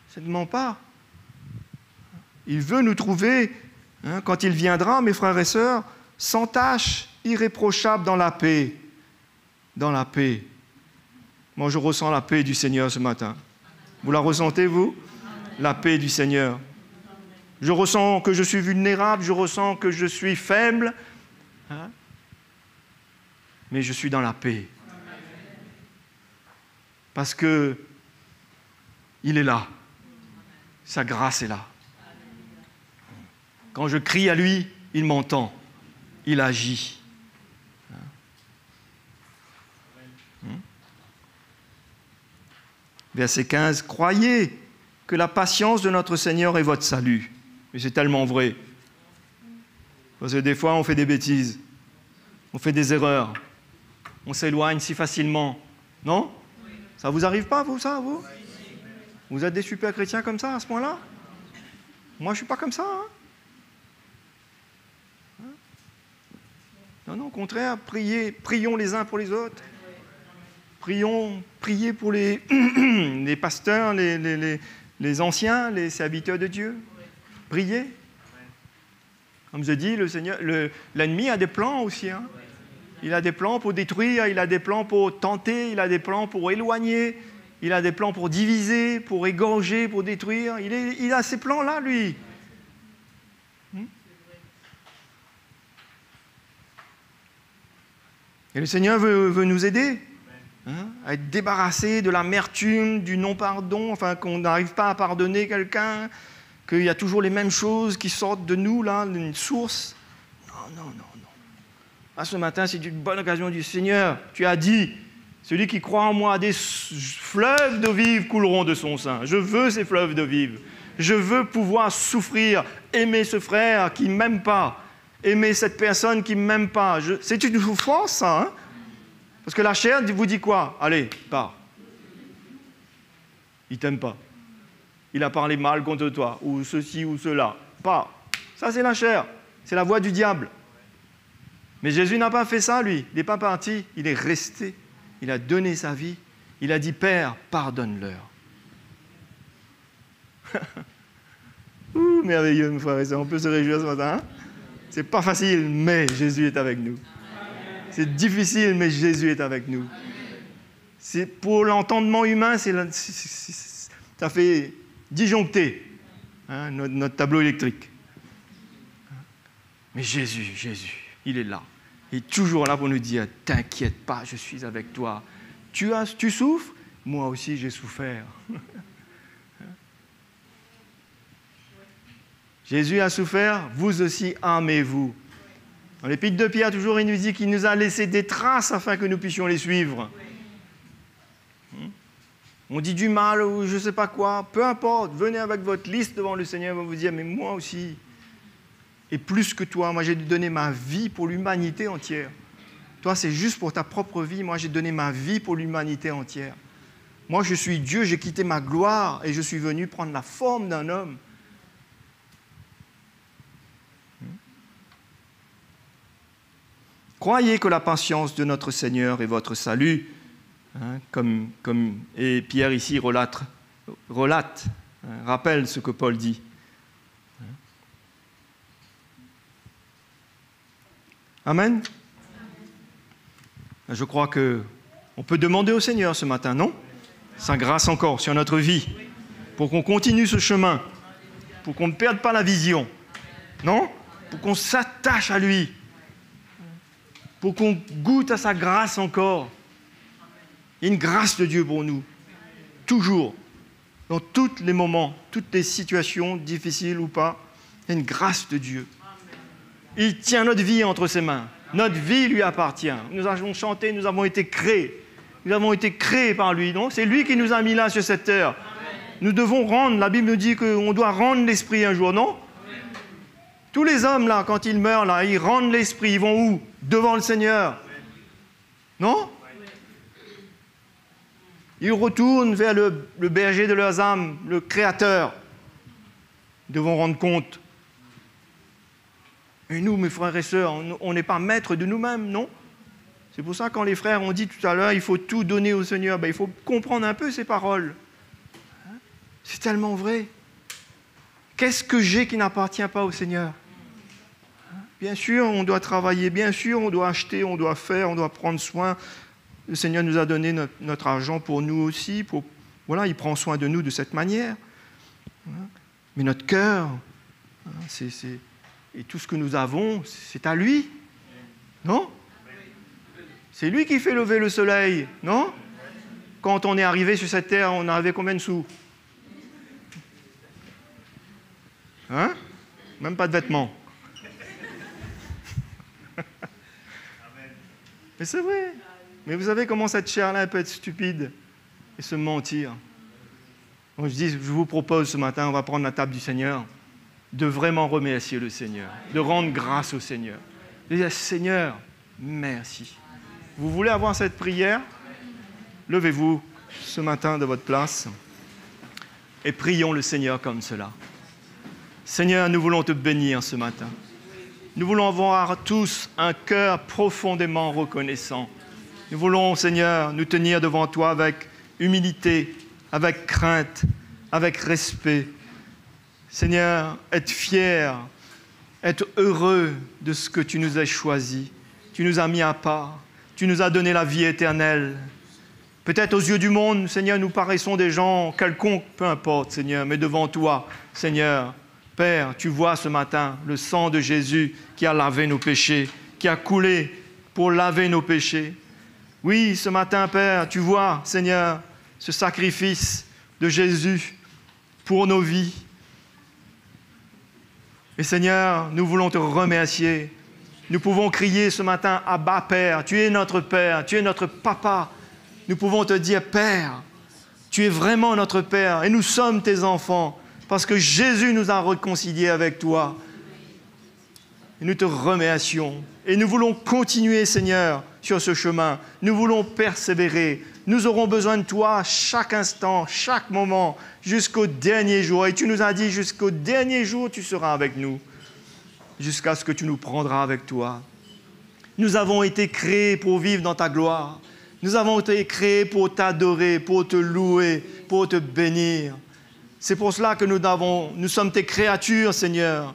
Certainement pas. Il veut nous trouver, quand il viendra, mes frères et sœurs, sans tache, irréprochable dans la paix. Dans la paix. Moi, je ressens la paix du Seigneur ce matin. Vous la ressentez, vous ? La paix du Seigneur. Je ressens que je suis vulnérable, je ressens que je suis faible, mais je suis dans la paix. Parce que il est là. Sa grâce est là. Quand je crie à lui, il m'entend. Il agit. Verset 15, « Croyez que la patience de notre Seigneur est votre salut. » Et c'est tellement vrai. Parce que des fois, on fait des bêtises. On fait des erreurs. On s'éloigne si facilement. Non ? Ça vous arrive pas, vous, ça, vous ? Vous êtes des super chrétiens comme ça, à ce point-là ? Moi, je ne suis pas comme ça. Non, au contraire, prions les uns pour les autres. Priez pour les pasteurs, les anciens, les serviteurs de Dieu. Priez. Comme je dis, l'ennemi a des plans aussi. Il a des plans pour détruire, il a des plans pour tenter, il a des plans pour éloigner, il a des plans pour diviser, pour égorger, pour détruire. Il a ces plans-là, lui. Et le Seigneur veut nous aider à être débarrassés de l'amertume, du non-pardon, enfin qu'on n'arrive pas à pardonner quelqu'un, qu'il y a toujours les mêmes choses qui sortent de nous, là, d'une source. Non. Ce matin, c'est une bonne occasion du Seigneur. Tu as dit, Celui qui croit en moi, des fleuves d'eau vive couleront de son sein. Je veux ces fleuves d'eau vive. Je veux pouvoir souffrir, aimer ce frère qui ne m'aime pas, aimer cette personne qui ne m'aime pas. C'est une souffrance, ça. Hein? Parce que la chair vous dit quoi? Allez, pars. Il ne t'aime pas. Il a parlé mal contre toi, ou ceci ou cela. Pars. Ça, c'est la chair. C'est la voix du diable. Mais Jésus n'a pas fait ça, lui. Il n'est pas parti. Il est resté. Il a donné sa vie. Il a dit, Père, pardonne-leur. Ouh, merveilleux, mes frères et sœurs. On peut se réjouir ce matin. Hein? C'est pas facile, mais Jésus est avec nous. C'est difficile, mais Jésus est avec nous. C'est pour l'entendement humain, ça fait disjoncter hein, notre tableau électrique. Mais Jésus, il est là. Il est toujours là pour nous dire, t'inquiète pas, je suis avec toi. Tu souffres? Moi aussi, j'ai souffert. Jésus a souffert, vous aussi aimez-vous. Dans l'Épître de Pierre, toujours, il nous dit qu'il nous a laissé des traces afin que nous puissions les suivre. On dit du mal ou je ne sais pas quoi, peu importe, venez avec votre liste devant le Seigneur, il va vous dire, mais moi aussi, et plus que toi, moi j'ai donné ma vie pour l'humanité entière. Toi, c'est juste pour ta propre vie, moi j'ai donné ma vie pour l'humanité entière. Moi, je suis Dieu, j'ai quitté ma gloire et je suis venu prendre la forme d'un homme. Croyez que la patience de notre Seigneur est votre salut, hein, et Pierre ici rappelle ce que Paul dit. Amen. Je crois qu'on peut demander au Seigneur ce matin, non? Sa grâce encore sur notre vie, pour qu'on continue ce chemin, pour qu'on ne perde pas la vision, non? Pour qu'on s'attache à lui, pour qu'on goûte à sa grâce encore. Il y a une grâce de Dieu pour nous, toujours, dans tous les moments, toutes les situations, difficiles ou pas, il y a une grâce de Dieu. Il tient notre vie entre ses mains. Notre vie lui appartient. Nous avons chanté, nous avons été créés. Nous avons été créés par lui, non? C'est lui qui nous a mis là sur cette terre. Nous devons rendre, la Bible nous dit qu'on doit rendre l'esprit un jour, non? Tous les hommes, là, quand ils meurent, là, ils rendent l'esprit. Ils vont où? Devant le Seigneur. Non? Ils retournent vers le berger de leurs âmes, le Créateur. Ils devront rendre compte. Et nous, mes frères et sœurs, on n'est pas maîtres de nous-mêmes, non? C'est pour ça que quand les frères ont dit tout à l'heure, il faut tout donner au Seigneur, il faut comprendre un peu ces paroles. C'est tellement vrai. Qu'est-ce que j'ai qui n'appartient pas au Seigneur? Bien sûr, on doit travailler, bien sûr, on doit acheter, on doit faire, on doit prendre soin. Le Seigneur nous a donné notre argent pour nous aussi. Voilà, il prend soin de nous de cette manière. Mais notre cœur, et tout ce que nous avons, c'est à lui. Non? C'est lui qui fait lever le soleil, non? Quand on est arrivé sur cette terre, on avait combien de sous? Hein? Même pas de vêtements. Mais c'est vrai. Mais vous savez comment cette chair-là peut être stupide et se mentir. Donc je vous propose ce matin, on va prendre la table du Seigneur, de vraiment remercier le Seigneur, de rendre grâce au Seigneur. De dire, Seigneur, merci. Vous voulez avoir cette prière? Levez-vous ce matin de votre place et prions le Seigneur comme cela. Seigneur, nous voulons te bénir ce matin. Nous voulons avoir tous un cœur profondément reconnaissant. Nous voulons, Seigneur, nous tenir devant toi avec humilité, avec crainte, avec respect. Seigneur, être fier, être heureux de ce que tu nous as choisi. Tu nous as mis à part. Tu nous as donné la vie éternelle. Peut-être aux yeux du monde, Seigneur, nous paraissons des gens quelconques, peu importe, Seigneur, mais devant toi, Seigneur, Père, tu vois ce matin le sang de Jésus qui a lavé nos péchés, qui a coulé pour laver nos péchés. Oui, ce matin, Père, tu vois, Seigneur, ce sacrifice de Jésus pour nos vies. Et Seigneur, nous voulons te remercier. Nous pouvons crier ce matin, Abba, Père, tu es notre Père, tu es notre Papa. nous pouvons te dire, Père, tu es vraiment notre Père et nous sommes tes enfants parce que Jésus nous a réconciliés avec toi. Et nous te remercions et nous voulons continuer, Seigneur, sur ce chemin. Nous voulons persévérer. Nous aurons besoin de toi chaque instant, chaque moment, jusqu'au dernier jour. Et tu nous as dit, jusqu'au dernier jour, tu seras avec nous, jusqu'à ce que tu nous prendras avec toi. Nous avons été créés pour vivre dans ta gloire. Nous avons été créés pour t'adorer, pour te louer, pour te bénir. C'est pour cela que nous sommes tes créatures, Seigneur.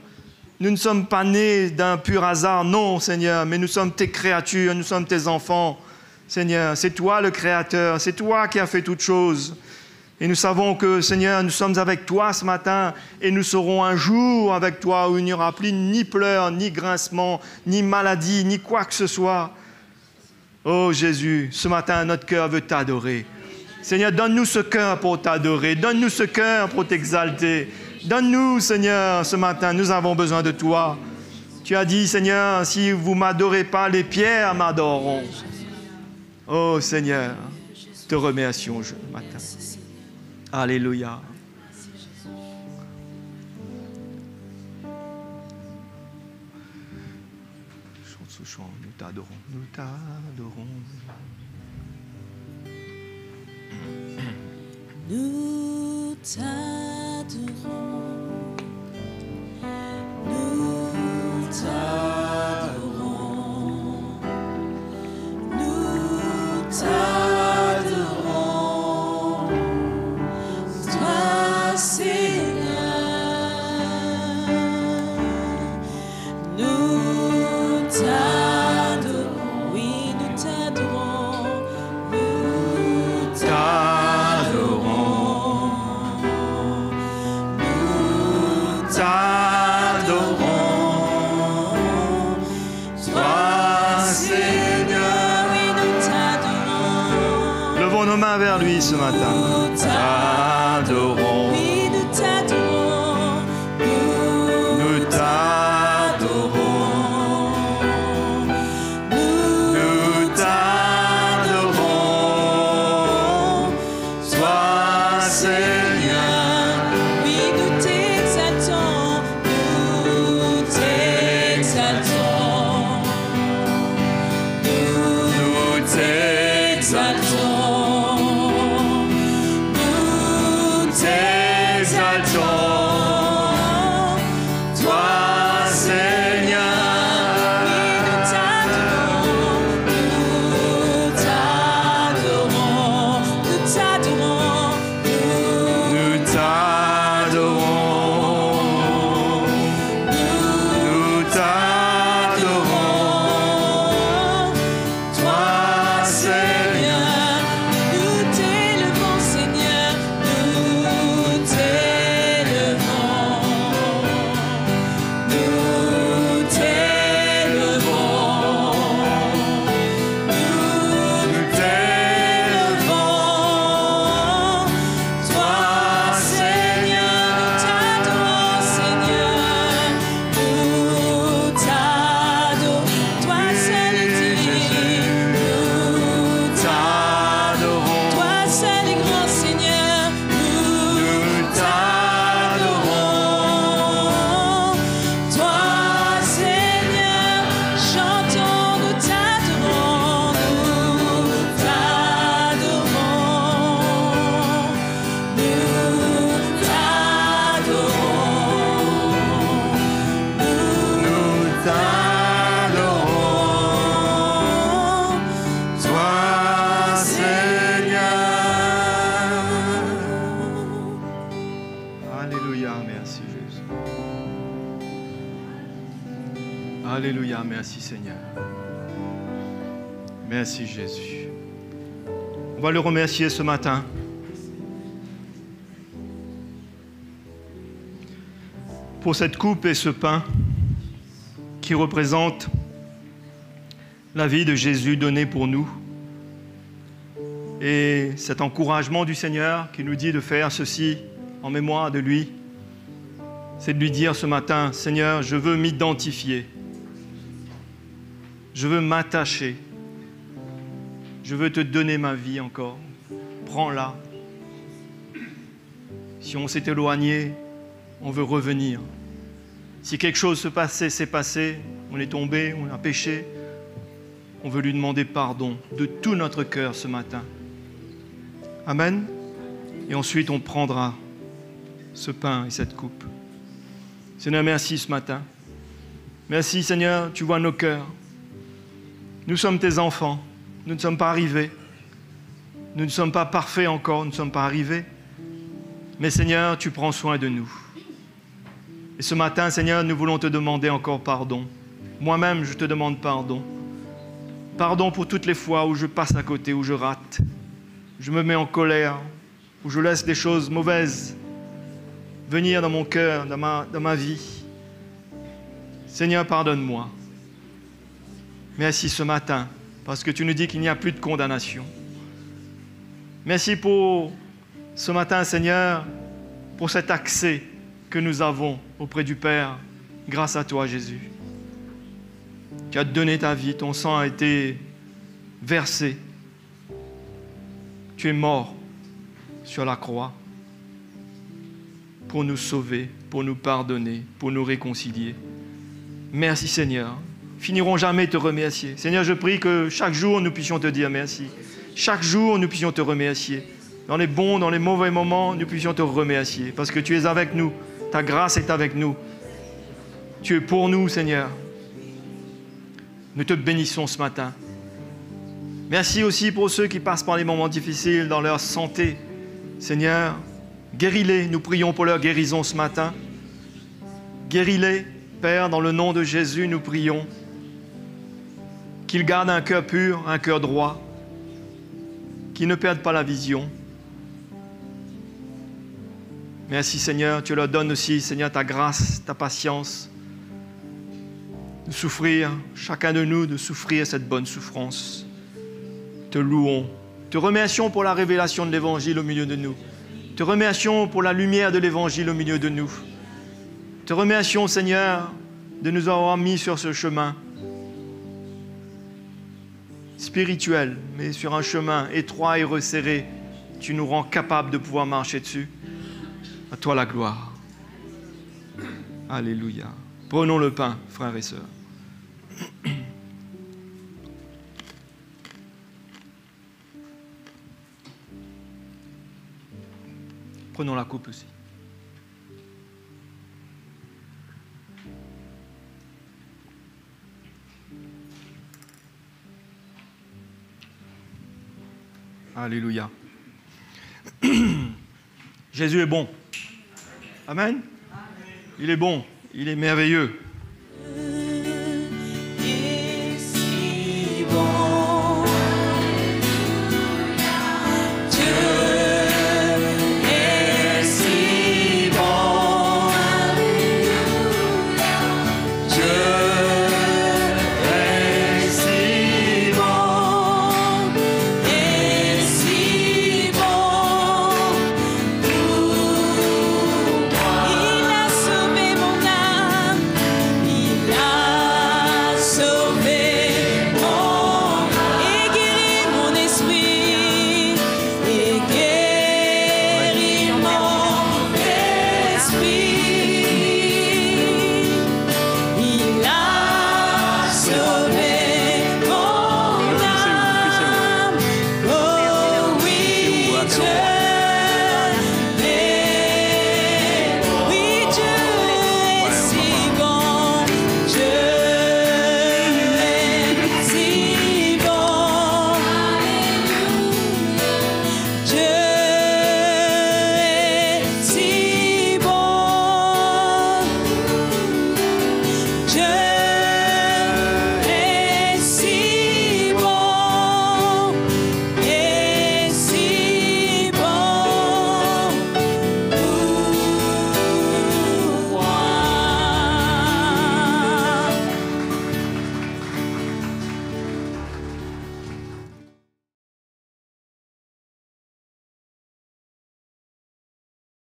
Nous ne sommes pas nés d'un pur hasard, non, Seigneur, mais nous sommes tes créatures, nous sommes tes enfants. Seigneur, c'est toi le Créateur, c'est toi qui as fait toutes choses. Et nous savons que, Seigneur, nous sommes avec toi ce matin et nous serons un jour avec toi où il n'y aura plus ni pleurs, ni grincements, ni maladie, ni quoi que ce soit. Oh Jésus, ce matin, notre cœur veut t'adorer. Seigneur, donne-nous ce cœur pour t'adorer, donne-nous ce cœur pour t'exalter. Donne-nous, Seigneur, ce matin, nous avons besoin de toi. Tu as dit, Seigneur, si vous ne m'adorez pas, les pierres m'adoreront. Oh Seigneur, te remercions ce matin. Alléluia. Chante ce chant, nous t'adorons, nous t'adorons. Nous t'adorons, nous t'adorons, nous t'adorons, toi Seigneur, nous t'adorons, oui nous t'adorons, nous t'adorons. Nos mains vers lui ce matin. Nous t'adorons. Oui, nous t'adorons. Nous t'adorons. Nous t'adorons. Toi, Seigneur. Oui, nous t'exaltons. Nous t'exaltons. Nous t'exaltons. Alléluia, merci Seigneur. Merci Jésus. On va le remercier ce matin. Pour cette coupe et ce pain qui représentent la vie de Jésus donnée pour nous. Et cet encouragement du Seigneur qui nous dit de faire ceci en mémoire de lui, c'est de lui dire ce matin, Seigneur, je veux m'identifier. Je veux m'attacher. Je veux te donner ma vie encore. Prends-la. Si on s'est éloigné, on veut revenir. Si quelque chose s'est passé, on est tombé, on a péché, on veut lui demander pardon de tout notre cœur ce matin. Amen. Et ensuite, on prendra ce pain et cette coupe. Seigneur, merci ce matin. Merci Seigneur, tu vois nos cœurs. Nous sommes tes enfants. Nous ne sommes pas arrivés. Nous ne sommes pas parfaits encore, nous ne sommes pas arrivés. Mais Seigneur, tu prends soin de nous. Et ce matin, Seigneur, nous voulons te demander encore pardon. Moi-même, je te demande pardon. Pardon pour toutes les fois où je passe à côté, où je rate. Je me mets en colère, où je laisse des choses mauvaises venir dans mon cœur, dans ma vie. Seigneur, pardonne-moi. Merci ce matin, parce que tu nous dis qu'il n'y a plus de condamnation. Merci pour ce matin, Seigneur, pour cet accès que nous avons auprès du Père, grâce à toi, Jésus. Tu as donné ta vie, ton sang a été versé. Tu es mort sur la croix pour nous sauver, pour nous pardonner, pour nous réconcilier. Merci Seigneur. Finirons jamais de te remercier. Seigneur, je prie que chaque jour nous puissions te dire merci. Chaque jour nous puissions te remercier. Dans les bons, dans les mauvais moments, nous puissions te remercier. Parce que tu es avec nous. Ta grâce est avec nous. Tu es pour nous, Seigneur. Nous te bénissons ce matin. Merci aussi pour ceux qui passent par les moments difficiles dans leur santé. Seigneur, guéris-les. Nous prions pour leur guérison ce matin. Guéris-les, Père, dans le nom de Jésus, nous prions. Qu'ils gardent un cœur pur, un cœur droit. Qu'ils ne perdent pas la vision. Merci Seigneur, tu leur donnes aussi, Seigneur, ta grâce, ta patience. De souffrir, chacun de nous, de souffrir cette bonne souffrance. Te louons. Te remercions pour la révélation de l'Évangile au milieu de nous. Te remercions pour la lumière de l'Évangile au milieu de nous. Te remercions, Seigneur, de nous avoir mis sur ce chemin spirituel, mais sur un chemin étroit et resserré. Tu nous rends capables de pouvoir marcher dessus. À toi la gloire. Alléluia. Prenons le pain, frères et sœurs. Prenons la coupe aussi. Alléluia. Jésus est bon. Amen. Il est bon, il est merveilleux.